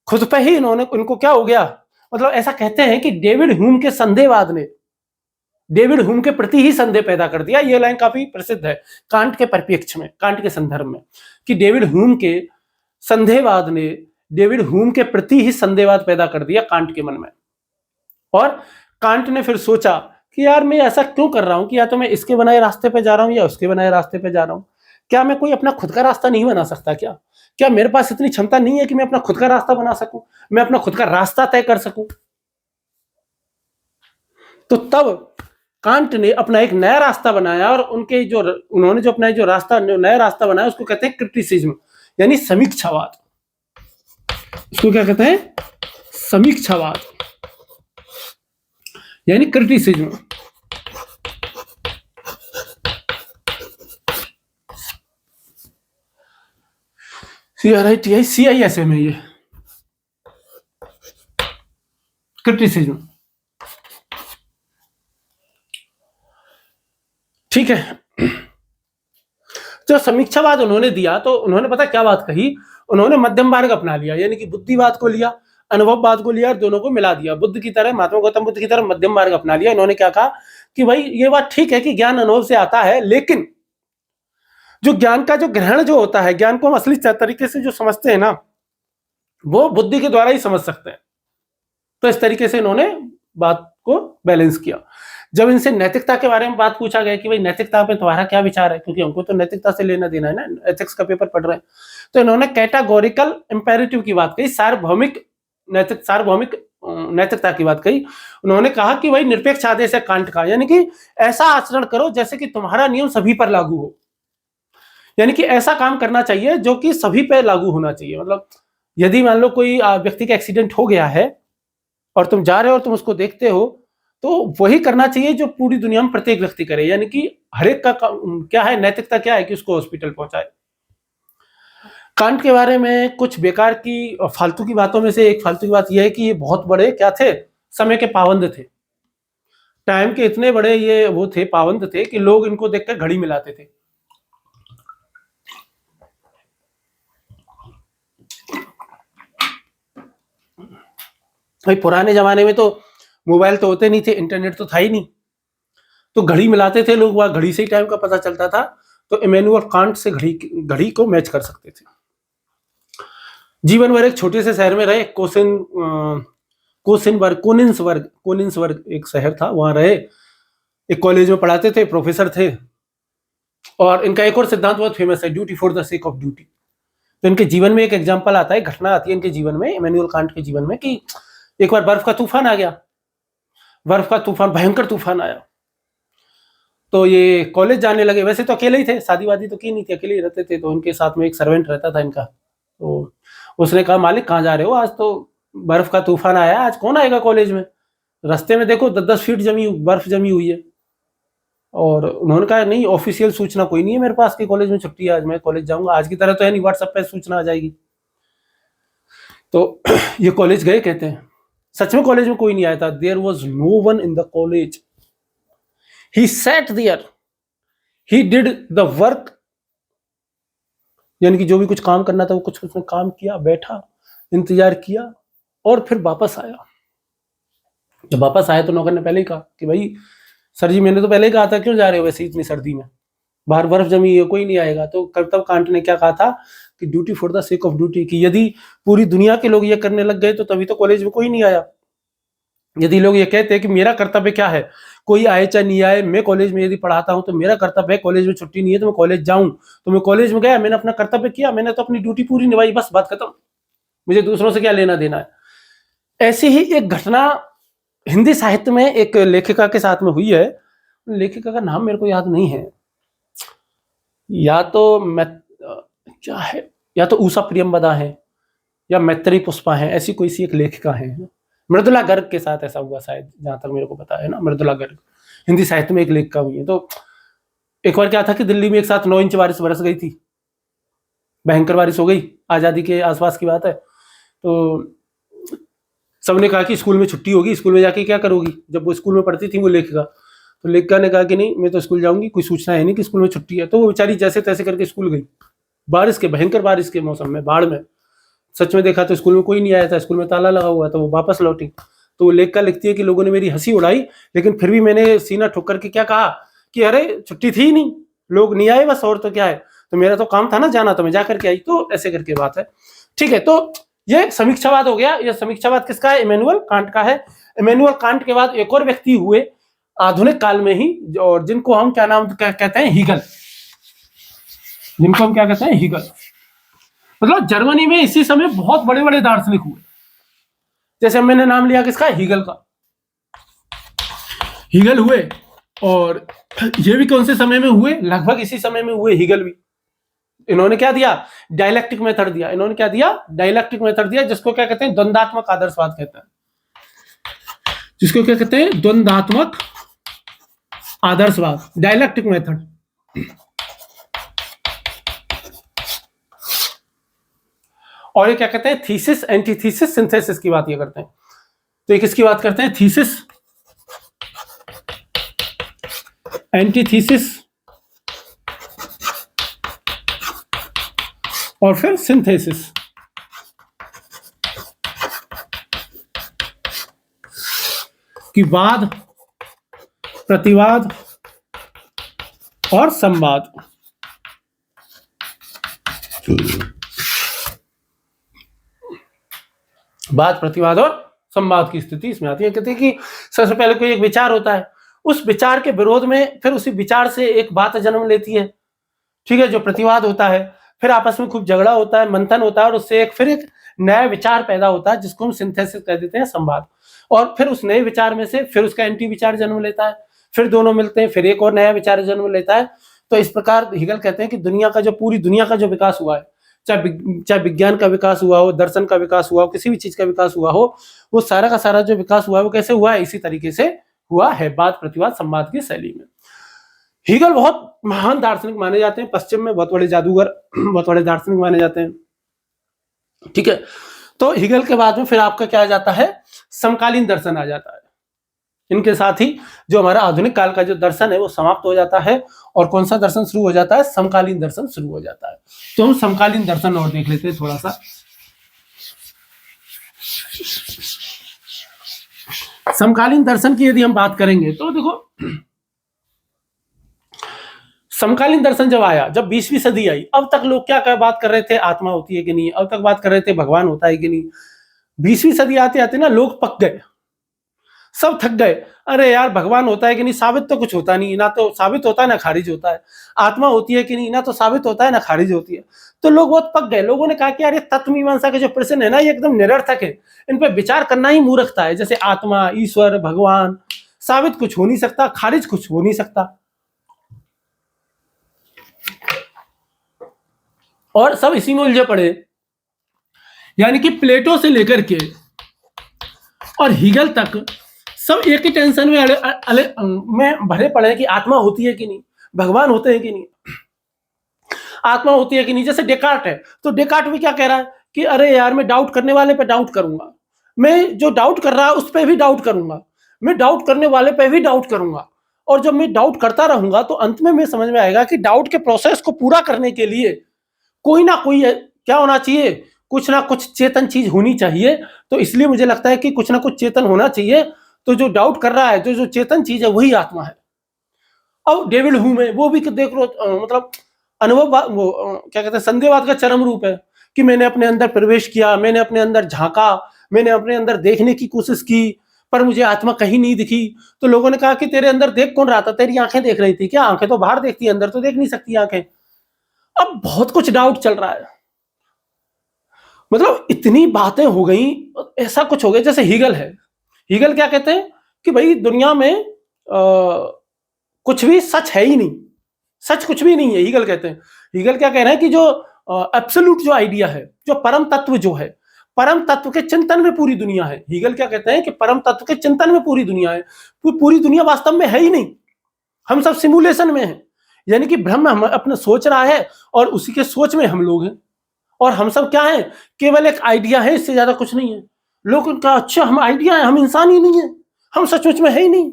खुद पे ही इनको क्या हो गया, मतलब ऐसा कहते हैं कि डेविड ह्यूम के संदेहवाद ने डेविड ह्यूम के प्रति ही संदेह पैदा कर दिया। ये लाइन काफी प्रसिद्ध है कांट के परिप्रेक्ष्य में, कांट के संदर्भ में, कि डेविड ह्यूम के संदेहवाद ने डेविड ह्यूम के प्रति ही संदेहवाद पैदा कर दिया कांट के मन में। और कांट ने फिर सोचा कि यार मैं ऐसा क्यों कर रहा हूं, कि या तो मैं इसके बनाए रास्ते पे जा रहा हूं या उसके बनाए रास्ते पे जा रहा हूं। क्या मैं कोई अपना खुद का रास्ता नहीं बना सकता? क्या मेरे पास इतनी क्षमता नहीं है कि मैं अपना खुद का रास्ता बना सकूं, मैं अपना खुद का रास्ता तय कर सकूं? तो तब कांट ने अपना एक नया रास्ता बनाया, और उन्होंने जो अपना नया रास्ता बनाया उसको कहते हैं क्रिटिसिज्म, यानी समीक्षावाद। इसको क्या कहते हैं? समीक्षावाद, यानी क्रिटिसिज्म। CRITICISM है ये, क्रिटिसिज्म, ठीक है। जो समीक्षावाद उन्होंने दिया, तो उन्होंने पता क्या बात कही? उन्होंने मध्यम मार्ग अपना लिया, यानी कि बुद्धिवाद को लिया, अनुभववाद को लिया और दोनों को मिला दिया। बुद्ध की तरह, महात्मा गौतम बुद्ध की तरह मध्यम मार्ग अपना लिया। इन्होंने क्या कहा कि भाई ये बात ठीक है कि ज्ञान अनुभव से आता है, लेकिन जो ज्ञान का जो ग्रहण जो होता है, ज्ञान को हम असली तरीके से जो समझते हैं ना, वो बुद्धि के द्वारा ही समझ सकते हैं। तो इस तरीके से इन्होंने बात को बैलेंस किया। जब इनसे नैतिकता के बारे में बात पूछा गया कि भाई नैतिकता पे तुम्हारा क्या विचार है, क्योंकि हमको तो नैतिकता से लेना देना है ना, एथिक्स का पेपर पढ़ रहे हैं, तो इन्होंने कैटेगोरिकल इंपेरेटिव की बात कही, सार्वभौमिक नैतिकता की बात कही। उन्होंने कहा कि भाई निरपेक्ष आदेश है कांट का, यानी कि ऐसा आचरण करो जैसे कि तुम्हारा नियम सभी पर लागू हो, यानी कि ऐसा काम करना चाहिए जो कि सभी पर लागू होना चाहिए। मतलब यदि मान लो कोई व्यक्ति का एक्सीडेंट हो गया है और तुम जा रहे हो और तुम उसको देखते हो, तो वही करना चाहिए जो पूरी दुनिया में प्रत्येक व्यक्ति करे, यानी कि हर एक का क्या है, नैतिकता क्या है कि उसको हॉस्पिटल पहुंचाए। कांट के बारे में कुछ बेकार की फालतू की बातों में से एक फालतू की बात यह है कि ये बहुत बड़े क्या थे, समय के पाबंद थे। टाइम के इतने बड़े ये वो थे, पाबंद थे, कि लोग इनको देखकर घड़ी मिलाते थे। भाई पुराने जमाने में तो मोबाइल तो होते नहीं थे, इंटरनेट तो था ही नहीं, तो घड़ी मिलाते थे लोग, वहां घड़ी से ही टाइम का पता चलता था। तो इमैनुअल कांट से घड़ी को मैच कर सकते थे। जीवन भर एक छोटे से शहर में रहे, कोनिन्सबर्ग एक शहर था, वहां रहे, एक कॉलेज में पढ़ाते थे, प्रोफेसर थे। और इनका एक और सिद्धांत बहुत फेमस है, duty for the sake of duty. तो इनके जीवन में एक एग्जाम्पल आता है, घटना आती है इनके जीवन में, इमैनुअल कांट के जीवन में, कि एक बार बर्फ का तूफान आ गया, बर्फ का तूफान, भयंकर तूफान आया। तो ये कॉलेज जाने लगे, वैसे तो अकेले ही थे, शादी वादी तो की नहीं थी, अकेले ही रहते थे। तो उनके साथ में एक सर्वेंट रहता था इनका, तो उसने कहा मालिक कहाँ जा रहे हो, आज तो बर्फ का तूफान आया, आज कौन आएगा कॉलेज में, रास्ते में देखो 10-10 फीट बर्फ जमी हुई है। और उन्होंने कहा नहीं, ऑफिशियल सूचना कोई नहीं है मेरे पास कि कॉलेज में छुट्टी है, आज मैं कॉलेज जाऊंगा, आज की तरह तो है नहीं व्हाट्सएप पे सूचना आ जाएगी। तो ये कॉलेज गए, कहते हैं सच में कॉलेज में कोई नहीं आया था। There was no one in the college, he sat there, he did the work, यानी कि जो भी कुछ काम करना था वो कुछ उसने काम किया, बैठा, इंतजार किया और फिर वापस आया। जब वापस आया तो नौकर ने पहले ही कहा कि भाई सर जी मैंने तो पहले ही कहा था, क्यों जा रहे हो वैसे इतनी सर्दी में, बाहर बर्फ जमी है, कोई नहीं आएगा। तो तब कांट ने क्या कहा था कि duty for the sake of duty, कि यदि पूरी दुनिया के लोग ये करने लग गए तो तभी तो कॉलेज में कोई नहीं आया। यदि लोग ये कहते हैं कि मेरा कर्तव्य क्या है, कोई आए चाहे नहीं आए, मैं कॉलेज में यदि पढ़ाता हूं तो मेरा कर्तव्य है, कॉलेज में छुट्टी नहीं है तो मैं कॉलेज जाऊं, तो मैं कॉलेज में गया, मैंने अपना कर्तव्य किया, मैंने तो अपनी ड्यूटी पूरी निभाई, बस बात खत्म, मुझे दूसरों से क्या लेना देना है। ऐसी ही एक घटना हिंदी साहित्य में एक लेखिका के साथ में हुई है, लेखिका का नाम मेरे को याद नहीं है, या तो मैं क्या है, या तो उषा प्रियंवदा है या मैत्री पुष्पा है, ऐसी कोई सी एक लेखिका है। मृदुला गर्ग के साथ ऐसा हुआ शायद, जहां तक मेरे को पता है ना, मृदुला गर्ग हिंदी साहित्य में एक लेखिका हुई है। तो एक बार क्या था कि दिल्ली में एक साथ 9 इंच बारिश बरस गई थी, भयंकर बारिश हो गई, आजादी के आसपास की बात है। तो सबने कहा कि स्कूल में छुट्टी होगी, स्कूल में जाके क्या करोगी, जब वो स्कूल में पढ़ती थी वो लेखिका, तो लेखिका ने कहा कि नहीं मैं तो स्कूल जाऊंगी, कोई सूचना है नहीं कि स्कूल में छुट्टी है। तो वो बेचारी जैसे तैसे करके स्कूल गई, बारिश के, भयंकर बारिश के मौसम में, बाढ़ में। सच में देखा तो स्कूल में कोई नहीं आया था, स्कूल में ताला लगा हुआ था, वो वापस लौटी। तो वो लेखिका लिखती है कि लोगों ने मेरी हंसी उड़ाई, लेकिन फिर भी मैंने सीना ठोक करके क्या कहा कि अरे छुट्टी थी ही नहीं, लोग नहीं आए बस, और तो क्या है, तो मेरा तो काम था ना जाना, तो मैं जा करके आई। तो ऐसे करके बात है, ठीक है। तो ये समीक्षावाद हो गया। ये समीक्षावाद किसका है, इमैनुअल कांट का है। इमैनुअल कांट के बाद एक और व्यक्ति हुए आधुनिक काल में ही, और जिनको हम क्या नाम कहते हैं, हीगल, जिनको हम क्या कहते हैं, हीगल। मतलब जर्मनी में इसी समय बहुत बड़े बड़े दार्शनिक हुए, जैसे मैंने नाम लिया किसका, हीगल का, हीगल हुए। और ये भी कौन से समय में हुए, लगभग इसी समय में हुए हीगल भी। इन्होंने क्या दिया, डायलेक्टिक मेथड दिया। इन्होंने क्या दिया, डायलेक्टिक मेथड दिया, जिसको क्या कहते हैं, द्वंद्वात्मक आदर्शवाद कहते हैं, जिसको क्या कहते हैं, द्वंद्वात्मक आदर्शवाद, डायलेक्टिक मेथड। और ये क्या कहते हैं, थीसिस, एंटीथीसिस, सिंथेसिस की बात ये करते हैं। तो ये किसकी बात करते हैं, थीसिस, एंटीथीसिस और फिर सिंथेसिस। कि वाद, प्रतिवाद और संवाद। वाद, प्रतिवाद और संवाद की स्थिति इसमें आती है। कहते हैं कि सबसे पहले कोई एक विचार होता है, उस विचार के विरोध में फिर उसी विचार से एक बात जन्म लेती है, ठीक है, जो प्रतिवाद होता है। फिर आपस में खूब झगड़ा होता है, मंथन होता है और उससे एक नया विचार पैदा होता है जिसको हम सिंथेसिस कह देते हैं, संवाद। और फिर उस नए विचार में से फिर उसका एंटी विचार जन्म लेता है, फिर दोनों मिलते हैं, फिर एक और नया विचार जन्म लेता है। तो इस प्रकार हिगल कहते हैं कि दुनिया का जो, पूरी दुनिया का जो विकास हुआ है, चाहे विज्ञान का विकास हुआ हो, दर्शन का विकास हुआ हो, किसी भी चीज का विकास हुआ हो, वो सारा का सारा जो विकास हुआ है वो कैसे हुआ है? इसी तरीके से हुआ है, वाद, प्रतिवाद, संवाद की शैली में। हिगल बहुत महान दार्शनिक माने जाते हैं, पश्चिम में बहुत बड़े जादूगर, बहुत बड़े दार्शनिक माने जाते हैं, ठीक है। तो हिगल के बाद में फिर आपका क्या आ जाता है? समकालीन दर्शन आ जाता है। इनके साथ ही जो हमारा आधुनिक काल का जो दर्शन है वो समाप्त हो जाता है, और कौन सा दर्शन शुरू हो जाता है? समकालीन दर्शन शुरू हो जाता है। तो हम समकालीन दर्शन और देख लेते हैं थोड़ा सा। समकालीन दर्शन की यदि हम बात करेंगे तो देखो, समकालीन दर्शन जब आया, जब 20वीं सदी आई, अब तक लोग क्या बात कर रहे थे? आत्मा होती है कि नहीं, अब तक बात कर रहे थे भगवान होता है कि नहीं। 20वीं सदी आते आते ना लोग पक गए, सब थक गए। अरे यार, भगवान होता है कि नहीं, साबित तो कुछ होता नहीं, ना तो साबित होता है ना खारिज होता है। आत्मा होती है कि नहीं, ना तो साबित होता है ना खारिज होती है। तो लोग बहुत पक गए। लोगों ने कहा कि यार ये तत्व मीमांसा के जो प्रश्न है ना, ये एकदम निरर्थक है, इन पर विचार करना ही मूर्खता है। जैसे आत्मा, ईश्वर, भगवान, साबित कुछ हो नहीं सकता, खारिज कुछ हो नहीं सकता, और सब इसी में उलझे पड़े। यानी कि प्लेटो से लेकर के और हिगल तक सब एक ही टेंशन में भरे पड़े हैं कि आत्मा होती है कि नहीं, भगवान होते हैं कि नहीं, आत्मा होती है कि नहीं। जैसे डेकार्ट है, तो डेकार्ट भी क्या कह रहा है कि अरे यार, मैं डाउट करने वाले पे डाउट करूंगा, मैं जो डाउट कर रहा है उस पर भी डाउट करूंगा, मैं डाउट करने वाले पे भी डाउट करूंगा, और जब मैं डाउट करता रहूंगा तो अंत में मैं समझ में आएगा कि डाउट के प्रोसेस को पूरा करने के लिए कोई ना कोई क्या होना चाहिए, कुछ ना कुछ चेतन चीज होनी चाहिए। तो इसलिए मुझे लगता है कि कुछ ना कुछ चेतन होना चाहिए। तो जो डाउट कर रहा है, जो चेतन चीज है, वही आत्मा है। अब डेविड ह्यूम है, वो भी देख लो, मतलब अनुभव, वो क्या कहते हैं, संदेहवाद का चरम रूप है कि मैंने अपने अंदर प्रवेश किया, मैंने अपने अंदर झांका, मैंने अपने अंदर देखने की कोशिश की, पर मुझे आत्मा कहीं नहीं दिखी। तो लोगों ने कहा कि तेरे अंदर देख कौन रहा था? तेरी आंखें देख रही थी क्या? आंखें तो बाहर देखती है, अंदर तो देख नहीं सकती आंखें। अब बहुत कुछ डाउट चल रहा है, मतलब इतनी बातें हो गई, ऐसा कुछ हो गया। जैसे हिगल है, हिगल क्या कहते हैं कि भाई दुनिया में कुछ भी सच है ही नहीं, सच कुछ भी नहीं है, हिगल कहते हैं। हिगल क्या कह रहे हैं कि जो एब्सोल्यूट जो आइडिया है, जो परम तत्व जो है, परम तत्व के चिंतन में पूरी दुनिया है। हिगल क्या कहते हैं कि परम तत्व के चिंतन में पूरी दुनिया है। पूरी दुनिया वास्तव में है ही नहीं, हम सब सिमुलेशन में हैं। यानी कि ब्रह्म हम अपने सोच रहा है और उसी के सोच में हम लोग हैं, और हम सब क्या हैं? केवल एक आइडिया है, इससे ज्यादा कुछ नहीं है। लोग उनका अच्छा हम आइडिया है, हम इंसान ही नहीं है, हम सचमुच में है ही नहीं।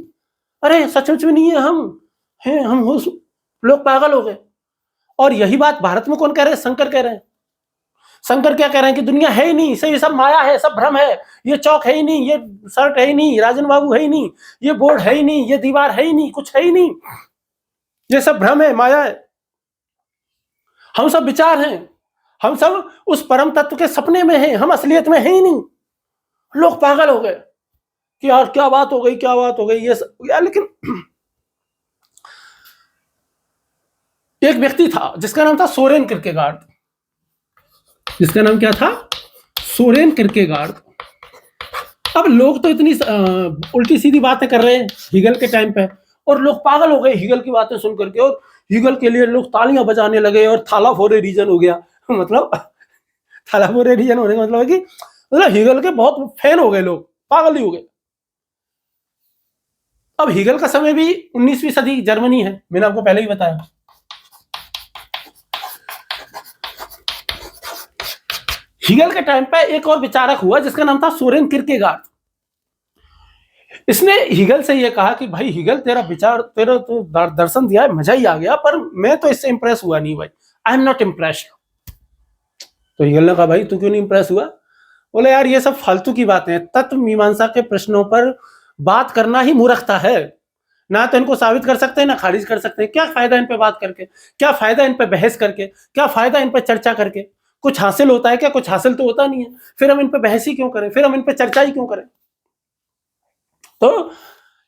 अरे सचमुच में नहीं है, हम हैं, हम हो, लोग पागल हो गए। और यही बात भारत में कौन कह रहे हैं? शंकर कह रहे हैं। शंकर क्या कह रहे हैं कि दुनिया है ही नहीं, ये सब माया है, सब भ्रम है, ये चौक है ही नहीं, ये शर्ट है ही नहीं, राजन बाबू है ही नहीं, ये बोर्ड है ही नहीं, ये दीवार है ही नहीं, कुछ है ही नहीं, ये सब भ्रम है, माया है, हम सब विचार हैं, हम सब उस परम तत्व के सपने में हैं, हम असलियत में है ही नहीं। लोग पागल हो गए कि यार क्या बात हो गई, क्या बात हो गई, ये सब यार। लेकिन एक व्यक्ति था जिसका नाम था सोरेन किरकेगार्ड। जिसका नाम क्या था? सोरेन किरकेगार्ड। अब लोग तो इतनी उल्टी सीधी बातें कर रहे हैं हिगल के टाइम पे, और लोग पागल हो गए हिगल की बातें सुन करके, और हिगल के लिए लोग तालियां बजाने लगे, और थाला फोरे रीजन हो गया। मतलब थाला फोरे रीजन होने का मतलब है कि मतलब हिगल के बहुत फैन हो गए लोग, पागल ही हो गए। अब हिगल का समय भी 19वीं सदी जर्मनी है, मैंने आपको पहले ही बताया। हिगल के टाइम पे एक और विचारक हुआ जिसका नाम था सोरेन किरकेगार्ड। इसने हिगल से ये कहा कि भाई हिगल, तेरा विचार, तेरा तो दर्शन दिया है, मजा ही आ गया, पर मैं तो इससे इंप्रेस हुआ नहीं भाई, आई एम नॉट इम्प्रेस्ड। तो हिगल ने कहा भाई तू क्यों नहीं इंप्रेस हुआ? बोले यार ये सब फालतू की बातें हैं, तत्व मीमांसा के प्रश्नों पर बात करना ही मूर्खता है। ना तो इनको साबित कर सकते हैं ना खारिज कर सकते हैं। क्या फायदा इन पे बात करके, क्या फायदा इन पे बहस करके, क्या फायदा इन पे चर्चा करके? कुछ हासिल होता है क्या? कुछ हासिल तो होता नहीं है। फिर हम इन पे बहस ही क्यों करें, फिर हम इन पे चर्चा ही क्यों करें? तो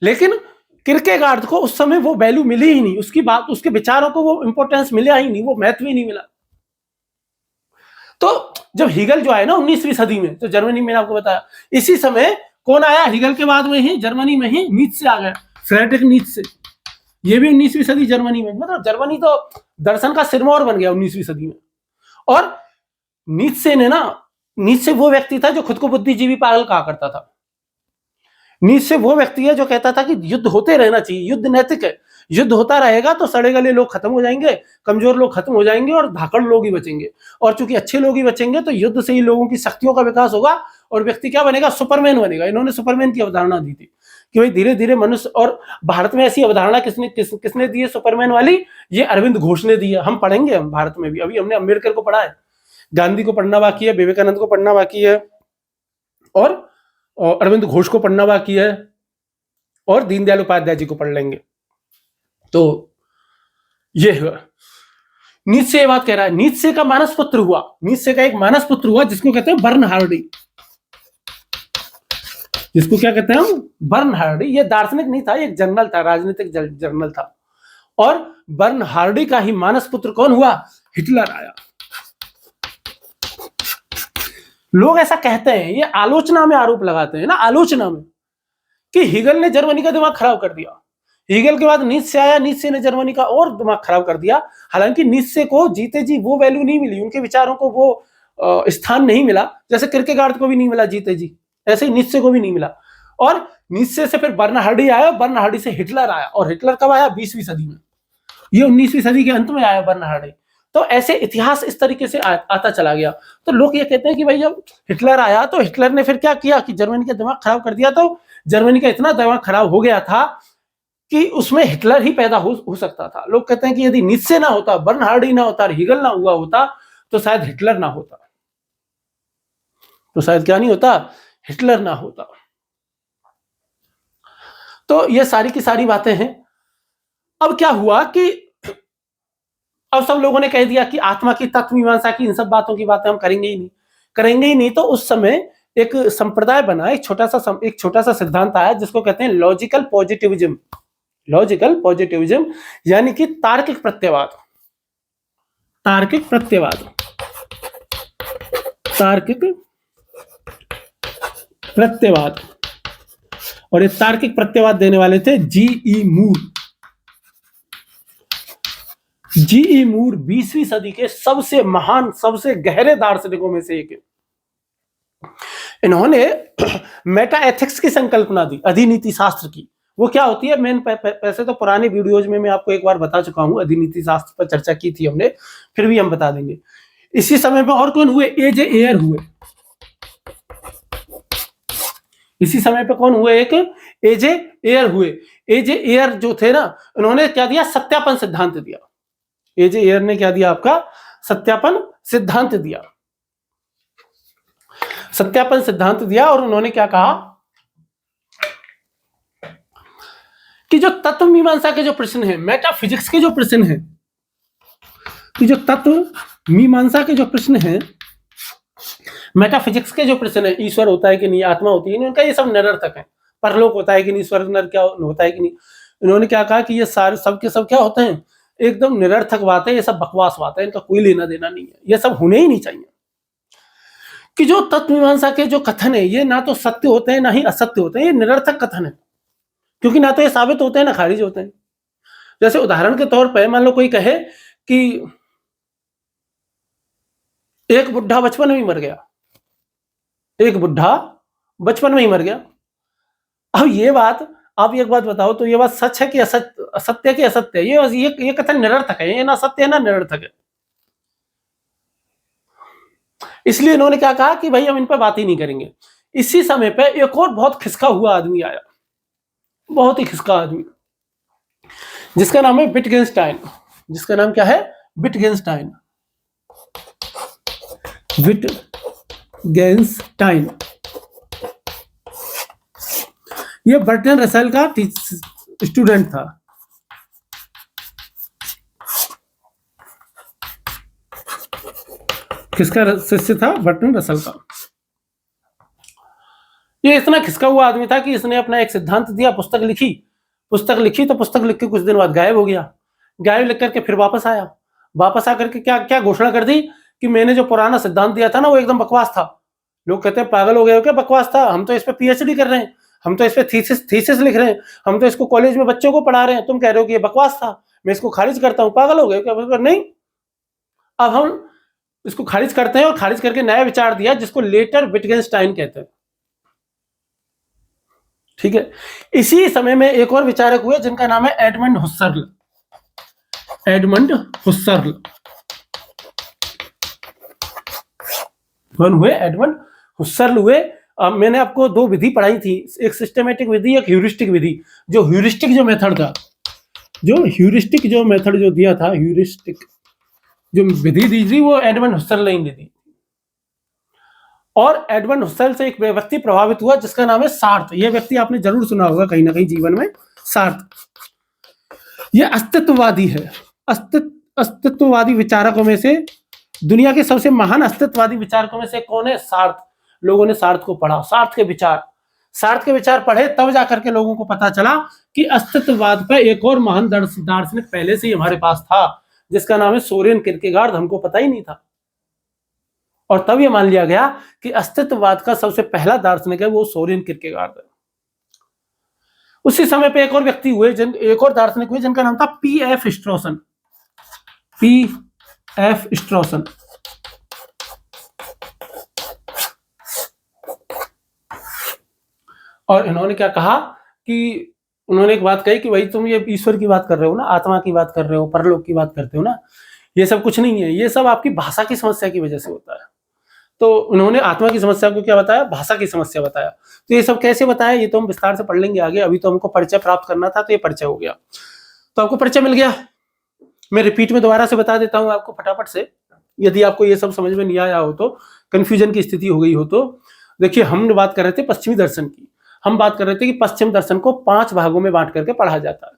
लेकिन किरकेगार्ड को उस समय वो वैल्यू मिली ही नहीं, उसकी बात, उसके विचारों को वो इंपॉर्टेंस मिला ही नहीं, वो महत्व ही नहीं मिला। तो जब हीगल जो आया ना 19वीं सदी में, तो जर्मनी में आपको बताया, इसी समय कौन आया? हीगल के बाद में ही जर्मनी में ही नीत्शे आ गया, फ्रेडरिक नीत्शे। ये भी 19वीं सदी जर्मनी में, मतलब जर्मनी तो दर्शन का सिरमौर बन गया 19वीं सदी में। और नीत्शे ने ना, नीत्शे वो व्यक्ति था जो खुद को बुद्धिजीवी पागल कहा करता था। नीत्शे वो व्यक्ति है जो कहता था कि युद्ध होते रहना चाहिए, युद्ध नैतिक है, युद्ध होता रहेगा तो सड़े गले लोग खत्म हो जाएंगे, कमजोर लोग खत्म हो जाएंगे और धाकड़ लोग ही बचेंगे। और चूंकि अच्छे लोग ही बचेंगे तो युद्ध से ही लोगों की शक्तियों का विकास होगा और व्यक्ति क्या बनेगा? सुपरमैन बनेगा। इन्होंने सुपरमैन की अवधारणा दी थी कि भाई धीरे धीरे मनुष्य, और भारत में ऐसी अवधारणा किसने दी है सुपरमैन वाली? ये अरविंद घोष ने दी है। हम पढ़ेंगे, हम भारत में भी अभी हमने अम्बेडकर को पढ़ा है, गांधी को पढ़ना बाकी है, विवेकानंद को पढ़ना बाकी है, और अरविंद घोष को पढ़ना बाकी है, और दीनदयाल उपाध्याय जी को पढ़ लेंगे। तो ये हुआ। नीत्शे ये बात कह रहा है। नीत्शे का मानस पुत्र हुआ, नीत्शे का एक मानस पुत्र हुआ जिसको कहते हैं बर्नहार्डी। जिसको क्या कहते हैं? बर्नहार्डी। ये दार्शनिक नहीं था, एक जर्नल था, राजनीतिक जर्नल था। और बर्नहार्डी का ही मानस पुत्र कौन हुआ? हिटलर आया। लोग ऐसा कहते हैं, ये आलोचना में आरोप लगाते हैं ना, आलोचना में, कि हीगल ने जर्मनी का दिमाग खराब कर दिया। हीगल के बाद नीत्शे आया, नीत्शे ने जर्मनी का और दिमाग खराब कर दिया। हालांकि नीत्शे को जीते जी वो वैल्यू नहीं मिली, उनके विचारों को वो स्थान नहीं मिला, जैसे किरकेगार्ड को भी नहीं मिला जीते जी, ऐसे ही नीत्शे को भी नहीं मिला। और नीत्शे से फिर बर्नहार्डी आया, बर्नहार्डी से हिटलर आया। और हिटलर कब आया? 20वीं सदी में। ये 19वीं सदी के अंत में आया बर्नहार्डी। तो ऐसे इतिहास इस तरीके से आता चला गया। तो लोग ये कहते हैं कि भाई जब हिटलर आया तो हिटलर ने फिर क्या किया कि जर्मनी का दिमाग खराब कर दिया। तो जर्मनी का इतना दिमाग खराब हो गया था कि उसमें हिटलर ही पैदा हो सकता था। लोग कहते हैं कि यदि नीत्शे ना होता, बर्नहार्डी ना होता, हीगल ना हुआ होता, तो शायद हिटलर ना होता। तो शायद क्या नहीं होता? हिटलर ना होता। तो ये सारी की सारी बातें हैं। अब क्या हुआ कि अब सब लोगों ने कह दिया कि आत्मा की तत्व मीमांसा की इन सब बातों की बातें हम करेंगे ही नहीं। तो उस समय एक संप्रदाय बना, एक छोटा सा सिद्धांत आया जिसको कहते हैं लॉजिकल पॉजिटिविज्म। लॉजिकल पॉजिटिविज्म यानी कि तार्किक प्रत्ययवाद। तार्किक प्रत्ययवाद, तार्किक प्रत्ययवाद। और ये तार्किक प्रत्ययवाद देने वाले थे जी.ई. मूर। जी.ई. मूर 20वीं सदी के सबसे महान, सबसे गहरे दार्शनिकों में से एक है। इन्होंने मेटा एथिक्स की संकल्पना दी, अधिनीति शास्त्र की। वो क्या होती है? मैंने वैसे तो पुराने वीडियोज में मैं आपको एक बार बता चुका हूं, अधिनीति शास्त्र पर चर्चा की थी हमने, फिर भी हम बता देंगे। इसी समय में और कौन हुए? ए.जे. एयर हुए। इसी समय पे कौन हुए? एक ए.जे. एयर हुए। ए.जे. एयर जो थे ना, उन्होंने क्या दिया? सत्यापन सिद्धांत दिया। ए.जे. एयर ने क्या दिया? आपका सत्यापन सिद्धांत दिया। सत्यापन सिद्धांत दिया। और उन्होंने क्या कहा कि जो तत्व मीमांसा के जो प्रश्न है, मेटाफिजिक्स के जो प्रश्न है, कि जो तत्व मीमांसा के जो प्रश्न है, मेटाफिजिक्स के जो प्रश्न है, ईश्वर होता है कि नहीं, आत्मा होती है नहीं, उनका ये सब निरर्थक है। परलोक होता है कि नहीं, स्वर्ग नरक क्या होता है कि नहीं, इन्होंने क्या कहा कि ये सारे सब के सब क्या होते हैं? एकदम निरर्थक बात है, ये सब बकवास बात है, इनका कोई लेना देना नहीं है, ये सब होने ही नहीं चाहिए। कि जो तत्व मीमांसा के जो कथन है, ये ना तो सत्य होते हैं ना ही असत्य होते हैं, ये निरर्थक कथन है, क्योंकि ना तो ये साबित होते हैं ना खारिज होते हैं। जैसे उदाहरण के तौर पर मान लो कोई कहे कि एक बुढ़ा बचपन में ही मर गया, एक बुढ़ा बचपन में ही मर गया। अब ये बात, आप एक बात बताओ, तो ये बात सच है कि असत्य है कि असत्य है? ये कथन निरर्थक है, ये ना सत्य है ना निरर्थक है। इसलिए इन्होंने क्या कहा कि भाई हम इन पर बात ही नहीं करेंगे। इसी समय पे एक और बहुत खिसका हुआ आदमी आया, बहुत ही खिसका आदमी, जिसका नाम है विटगेंस्टाइन। जिसका नाम क्या है? विटगेंस्टाइन। विटगेंस्टाइन। ये बर्टन रसेल का स्टूडेंट था। किसका शिष्य था? बर्टन रसेल का। ये इतना खिसका हुआ आदमी था कि इसने अपना एक सिद्धांत दिया, पुस्तक लिखी तो पुस्तक लिख के कुछ दिन बाद गायब हो गया। गायब लिख करके फिर वापस आया। वापस आकर के क्या क्या घोषणा कर दी कि मैंने जो पुराना सिद्धांत दिया था ना वो एकदम बकवास था। लोग कहते हैं पागल हो गए हो क्या, बकवास था, हम तो इस पे पीएचडी कर रहे हैं, हम तो इस पे थीसिस लिख रहे हैं, हम तो इसको कॉलेज में बच्चों को पढ़ा रहे हैं, तुम कह रहे हो कि ये बकवास था, मैं इसको खारिज करता हूं, पागल हो गए क्या? नहीं, अब हम इसको खारिज करते हैं और खारिज करके नया विचार दिया जिसको लेटर विटगेनस्टाइन कहते हैं। ठीक है। इसी समय में एक और विचारक हुए जिनका नाम है एडमंड हुसर्ल। एडमंड हुसर्ल कौन हुए? एडमंड हुसर्ल हुए। मैंने आपको दो विधि पढ़ाई थी, एक सिस्टमेटिक विधि, एक ह्यूरिस्टिक विधि। जो ह्यूरिस्टिक जो मेथड था, ह्यूरिस्टिक जो मेथड जो दिया था, ह्यूरिस्टिक जो विधि दी थी वो एडमंड हुसर्ल ने दी। और एडमंड हुसर्ल से एक व्यक्ति प्रभावित हुआ जिसका नाम है सार्थ। यह व्यक्ति आपने जरूर सुना होगा कहीं ना कहीं जीवन में, सार्थ। यह अस्तित्ववादी है। अस्तित्ववादी विचारकों में से, दुनिया के सबसे महान अस्तित्ववादी विचारकों में से कौन है? सार्थ। लोगों ने सार्थ को पढ़ा, सार्थ के विचार पढ़े, तब जाकर के लोगों को पता चला कि अस्तित्ववाद का एक और महान दार्शनिक पहले से ही हमारे पास था जिसका नाम है सोरेन किरकेगार्ड। हमको पता ही नहीं था। और तब यह मान लिया गया कि अस्तित्ववाद का सबसे पहला दार्शनिक है वो सोरेन किरकेगार्ड है। उसी समय पे एक और व्यक्ति हुए, एक और दार्शनिक हुए जिनका नाम था पी.एफ. स्ट्रॉसन। पी.एफ. स्ट्रॉसन। और इन्होंने क्या कहा कि उन्होंने एक बात कही कि भाई तुम ये ईश्वर की बात कर रहे हो ना, आत्मा की बात कर रहे हो, परलोक की बात करते हो ना, ये सब कुछ नहीं है, ये सब आपकी भाषा की समस्या की वजह से होता है। तो उन्होंने आत्मा की समस्या को क्या बताया? भाषा की समस्या बताया। तो ये सब कैसे बताया ये तो हम विस्तार से पढ़ लेंगे आगे। अभी तो हमको परिचय प्राप्त करना था, तो ये परिचय हो गया, तो आपको परिचय मिल गया। मैं रिपीट में दोबारा से बता देता हूं आपको फटाफट से, यदि आपको ये सब समझ में नहीं आया हो तो, कंफ्यूजन की स्थिति हो गई हो तो। देखिए, हम बात कर रहे थे पश्चिमी दर्शन की। हम बात कर रहे थे कि पश्चिम दर्शन को 5 भागों में बांट करके पढ़ा जाता है।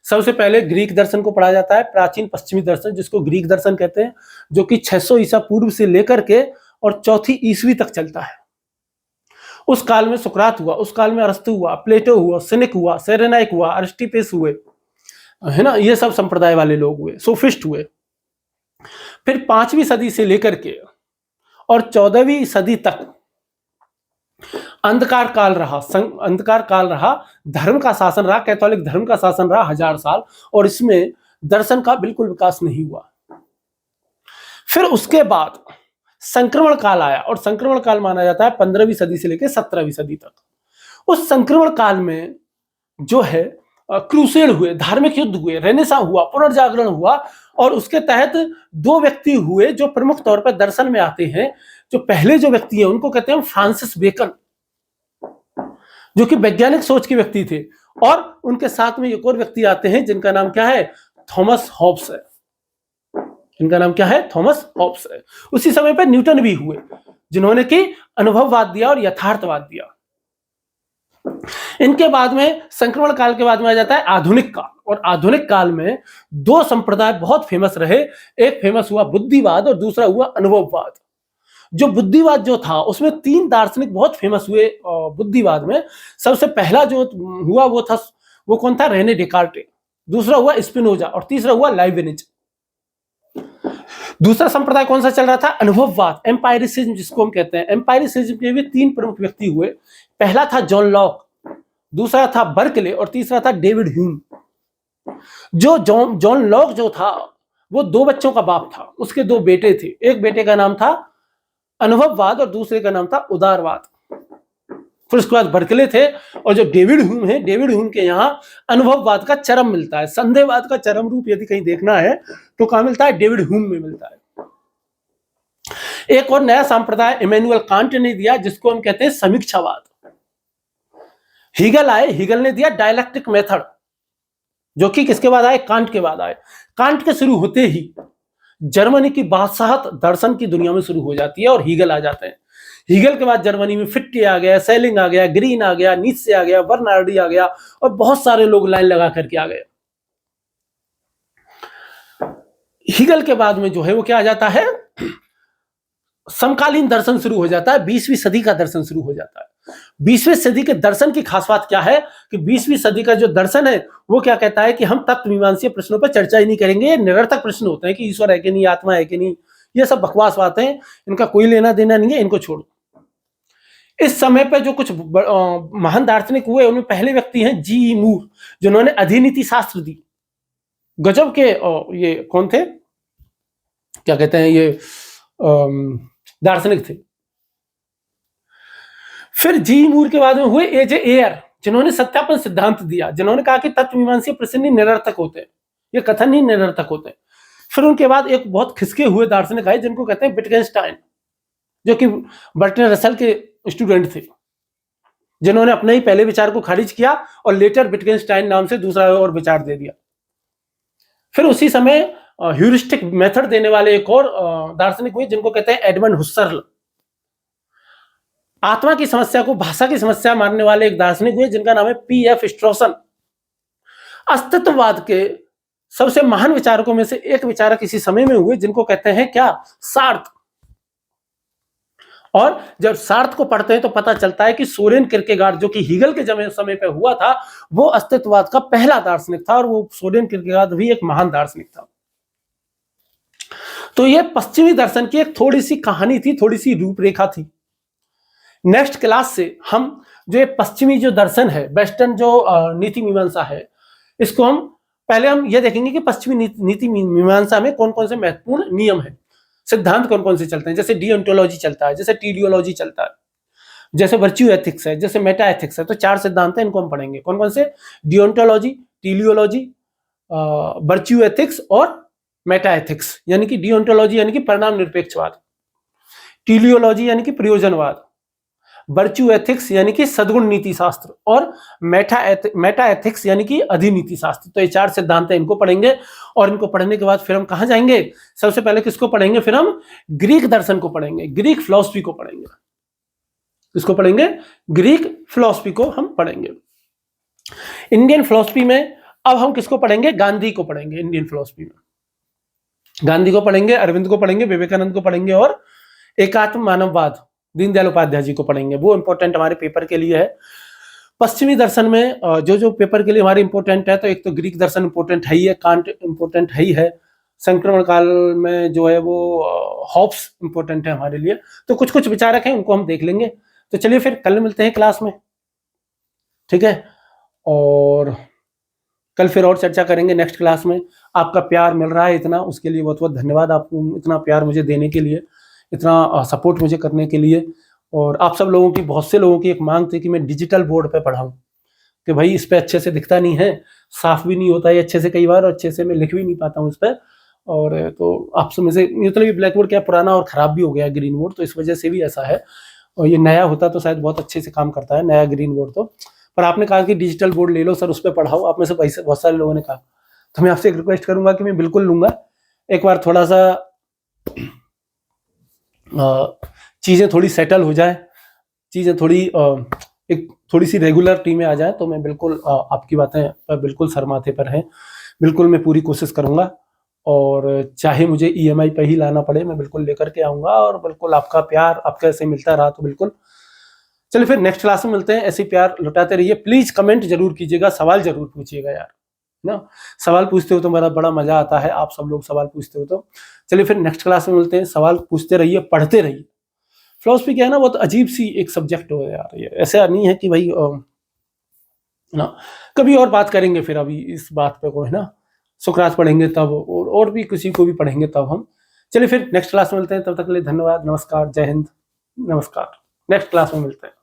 सबसे पहले ग्रीक दर्शन को पढ़ा जाता है, प्राचीन पश्चिमी दर्शन जिसको ग्रीक दर्शन कहते हैं, जो कि 600 ईसा पूर्व से लेकर के और 4वीं ईस्वी तक चलता है। उस काल में सुकरात हुआ, उस काल में अरस्तु हुआ, प्लेटो हुआ, सिनिक हुआ, सेरेनाइक हुआ, अरिस्टिपेस हुए, है ना, ये सब संप्रदाय वाले लोग हुए, सोफिस्ट हुए। फिर 5वीं सदी से लेकर के और 14वीं सदी तक अंधकार काल रहा, धर्म का शासन रहा, कैथोलिक धर्म का शासन रहा 1000 साल, और इसमें दर्शन का बिल्कुल विकास नहीं हुआ। फिर उसके बाद संक्रमण काल आया, और संक्रमण काल माना जाता है 15वीं सदी से लेकर 17वीं सदी तक। उस संक्रमण काल में जो है क्रूसेड हुए, धार्मिक युद्ध हुए, रेनेसां हुआ, पुनर्जागरण हुआ, और उसके तहत 2 व्यक्ति हुए जो प्रमुख तौर पर दर्शन में आते हैं। जो पहले जो व्यक्ति है उनको कहते हैं फ्रांसिस बेकन, जो कि वैज्ञानिक सोच के व्यक्ति थे, और उनके साथ में एक और व्यक्ति आते हैं जिनका नाम क्या है? थॉमस हॉब्स है। इनका नाम क्या है? थॉमस हॉब्स है। उसी समय पर न्यूटन भी हुए जिन्होंने कि अनुभववाद दिया और यथार्थवाद दिया। इनके बाद में संक्रमण काल के बाद में आ जाता है आधुनिक काल, और आधुनिक काल में 2 संप्रदाय बहुत फेमस रहे। एक फेमस हुआ बुद्धिवाद और दूसरा हुआ अनुभववाद। जो बुद्धिवाद जो था उसमें 3 दार्शनिक बहुत फेमस हुए। बुद्धिवाद में सबसे पहला जो हुआ वो कौन था? Rene Descartes. दूसरा हुआ स्पिनोजा, और तीसरा हुआ लाइबनिज। दूसरा संप्रदाय कौन सा चल रहा था? अनुभववाद, एम्पायरिसिज्म जिसको हम कहते हैं। एम्पायरिसिज्म के भी 3 प्रमुख व्यक्ति हुए। पहला था जॉन लॉक, दूसरा था बर्कले, और तीसरा था डेविड ह्यूम। जो जॉन लॉक जो था वो 2 बच्चों का बाप था, उसके 2 बेटे थे। एक बेटे का नाम था अनुभववाद और दूसरे का नाम था उदारवाद। फिर उसके बाद बर्कले थे, और जो डेविड ह्यूम है, डेविड ह्यूम के यहाँ अनुभववाद का चरम मिलता है। संदेहवाद का चरम रूप यदि कहीं देखना है तो कहां मिलता है? डेविड ह्यूम में मिलता है। एक और नया संप्रदाय इमैनुअल कांट ने दिया जिसको हम कहते हैं समीक्षावाद। हीगल आए, हीगल ने दिया डायलेक्टिक मेथड, जो कि किसके बाद आए? कांट के बाद आए। कांट के शुरू होते ही जर्मनी की बादशाहत दर्शन की दुनिया में शुरू हो जाती है और हीगल आ जाते हैं। हीगल के बाद जर्मनी में फिट्टे आ गया, सेलिंग आ गया, ग्रीन आ गया, नीत्शे आ गया, बर्नार्डी आ गया, और बहुत सारे लोग लाइन लगा करके आ गए। हीगल के बाद में जो है वो क्या आ जाता है, समकालीन दर्शन शुरू हो जाता है, 20वीं सदी का दर्शन शुरू हो जाता है। 20वीं सदी के दर्शन की खास बात क्या है कि 20वीं सदी का जो दर्शन है वो क्या कहता है कि हम तत्व मीमांसीय प्रश्नों पर चर्चा ही नहीं करेंगे। ये निरर्थक प्रश्न होते हैं कि ईश्वर है कि नहीं, आत्मा है कि नहीं, ये सब बकवास बातें, इनका कोई लेना देना नहीं है, इनको छोड़ो। इस समय पे जो कुछ महान दार्शनिक हुए उनमें पहले व्यक्ति हैं जी मूर, जिन्होंने अधिनीति शास्त्र दी। गजब के ये कौन थे, क्या कहते हैं, ये दार्शनिक थे। फिर जी मूर के बाद में हुए एजे एयर, जिन्होंने सत्यापन सिद्धांत दिया, जिन्होंने कहा कि तत्व मीमांसीय प्रश्न ही निरर्थक होते हैं, ये कथन ही निरर्थक होते हैं। फिर उनके बाद एक बहुत खिसके हुए दार्शनिक आए जिनको कहते हैं विटगेनस्टाइन, जो कि बर्टन रसल के स्टूडेंट थे, जिन्होंने अपने ही पहले विचार को खारिज किया और लेटर विटगेनस्टाइन नाम से दूसरा और विचार दे दिया। फिर उसी समय ह्यूरिस्टिक मेथड देने वाले एक और दार्शनिक हुए जिनको कहते हैं एडमंड हुसर्ल। आत्मा की समस्या को भाषा की समस्या मानने वाले एक दार्शनिक हुए जिनका नाम है पीएफ स्ट्रॉसन। अस्तित्ववाद के सबसे महान विचारकों में से एक विचारक इसी समय में हुए जिनको कहते हैं क्या, सार्थ। और जब सार्थ को पढ़ते हैं तो पता चलता है कि सोरेन किरकेगार्ड, जो कि हीगल के समय पे हुआ था, वो अस्तित्ववाद का पहला दार्शनिक था, और वो सोरेन किरकेगार्ड भी एक महान दार्शनिक था। तो ये पश्चिमी दर्शन की एक थोड़ी सी कहानी थी, थोड़ी सी रूपरेखा थी। नेक्स्ट क्लास से हम जो ये पश्चिमी जो दर्शन है, वेस्टर्न जो नीति मीमांसा है, इसको हम पहले हम ये देखेंगे कि पश्चिमी नीति मीमांसा में कौन कौन से महत्वपूर्ण नियम है, सिद्धांत कौन कौन से चलते हैं। जैसे डिओन्टोलॉजी चलता है, जैसे टीडियोलॉजी चलता है, जैसे वर्च्यू एथिक्स है, जैसे मेटा एथिक्स है। तो 4 सिद्धांत है, इनको हम पढ़ेंगे। कौन कौन से, डिओन्टोलॉजी, टीलियोलॉजी, वर्च्यू एथिक्स और मेटा एथिक्स। यानी कि डिओन्टोलॉजी यानी कि परिणाम निरपेक्षवाद, टीलियोलॉजी यानी कि प्रयोजनवाद, वर्च्यू एथिक्स यानी कि सद्गुण नीति शास्त्र, और मेटा एथिक्स यानी कि अधिनीति शास्त्र। तो ये 4 सिद्धांत है, इनको पढ़ेंगे। और इनको पढ़ने के बाद फिर हम कहां जाएंगे, सबसे पहले किसको पढ़ेंगे, फिर हम ग्रीक दर्शन को पढ़ेंगे, ग्रीक फिलॉसफी को पढ़ेंगे। किसको पढ़ेंगे, ग्रीक फिलॉसफी को हम पढ़ेंगे। इंडियन फिलॉसफी में अब हम किसको पढ़ेंगे, गांधी को पढ़ेंगे। इंडियन फिलॉसफी में गांधी को पढ़ेंगे, अरविंद को पढ़ेंगे, विवेकानंद को पढ़ेंगे, और एकात्म मानववाद दीनदयाल उपाध्याय जी को पढ़ेंगे। वो इंपॉर्टेंट हमारे पेपर के लिए है। पश्चिमी दर्शन में जो पेपर के लिए हमारे इंपॉर्टेंट है, तो एक तो ग्रीक दर्शन इंपॉर्टेंट है ही है, कांट इंपॉर्टेंट है ही है। संक्रमण काल में जो है वो हॉब्स इंपॉर्टेंट है हमारे लिए। तो कुछ कुछ विचारक हैं, उनको हम देख लेंगे। तो चलिए फिर कल मिलते हैं क्लास में, ठीक है। और कल फिर और चर्चा करेंगे नेक्स्ट क्लास में। आपका प्यार मिल रहा है इतना, उसके लिए बहुत बहुत धन्यवाद। आपको इतना प्यार मुझे देने के लिए, इतना सपोर्ट मुझे करने के लिए। और आप सब लोगों की, बहुत से लोगों की एक मांग थी कि मैं डिजिटल बोर्ड पे पढ़ाऊं, कि भाई इस पे अच्छे से दिखता नहीं है, साफ भी नहीं होता है अच्छे से कई बार, और अच्छे से मैं लिख भी नहीं पाता हूँ इस पर। और तो आप सब में से मतलब ये ब्लैक बोर्ड क्या पुराना और खराब भी हो गया ग्रीन बोर्ड, तो इस वजह से भी ऐसा है। और ये नया होता तो शायद बहुत अच्छे से काम करता है नया ग्रीन बोर्ड तो। पर आपने कहा कि डिजिटल बोर्ड ले लो सर, उस पर पढ़ाओ, आप में से बहुत सारे लोगों ने कहा। तो मैं आपसे एक रिक्वेस्ट करूंगा कि मैं बिल्कुल लूंगा। एक बार थोड़ा सा चीजें थोड़ी सेटल हो जाए, चीजें थोड़ी एक थोड़ी सी रेगुलरिटी में आ जाए, तो मैं बिल्कुल आपकी बातें पर बिल्कुल सर माथे पर हैं, बिल्कुल मैं पूरी कोशिश करूंगा। और चाहे मुझे EMI पे ही लाना पड़े, मैं बिल्कुल लेकर के आऊंगा। और बिल्कुल आपका प्यार आपका ऐसे मिलता रहा तो बिल्कुल। चलिए फिर नेक्स्ट क्लास में मिलते हैं। ऐसे प्यार लुटाते रहिए। प्लीज कमेंट जरूर कीजिएगा, सवाल जरूर पूछिएगा यार ना। सवाल पूछते हो तो मेरा बड़ा मजा आता है, आप सब लोग सवाल पूछते हो तो। चलिए फिर नेक्स्ट क्लास में मिलते हैं। सवाल पूछते रहिए, पढ़ते रहिए। फिलॉसफी क्या है ना, बहुत अजीब सी एक सब्जेक्ट हो यार, ये ऐसा नहीं है कि भाई ना। कभी और बात करेंगे फिर, अभी इस बात पे को है ना, सुकरात पढ़ेंगे तब, और भी किसी को भी पढ़ेंगे तब हम। चलिए फिर नेक्स्ट क्लास में मिलते हैं, तब तक के लिए धन्यवाद, नमस्कार, जय हिंद, नमस्कार। नेक्स्ट क्लास में मिलते हैं।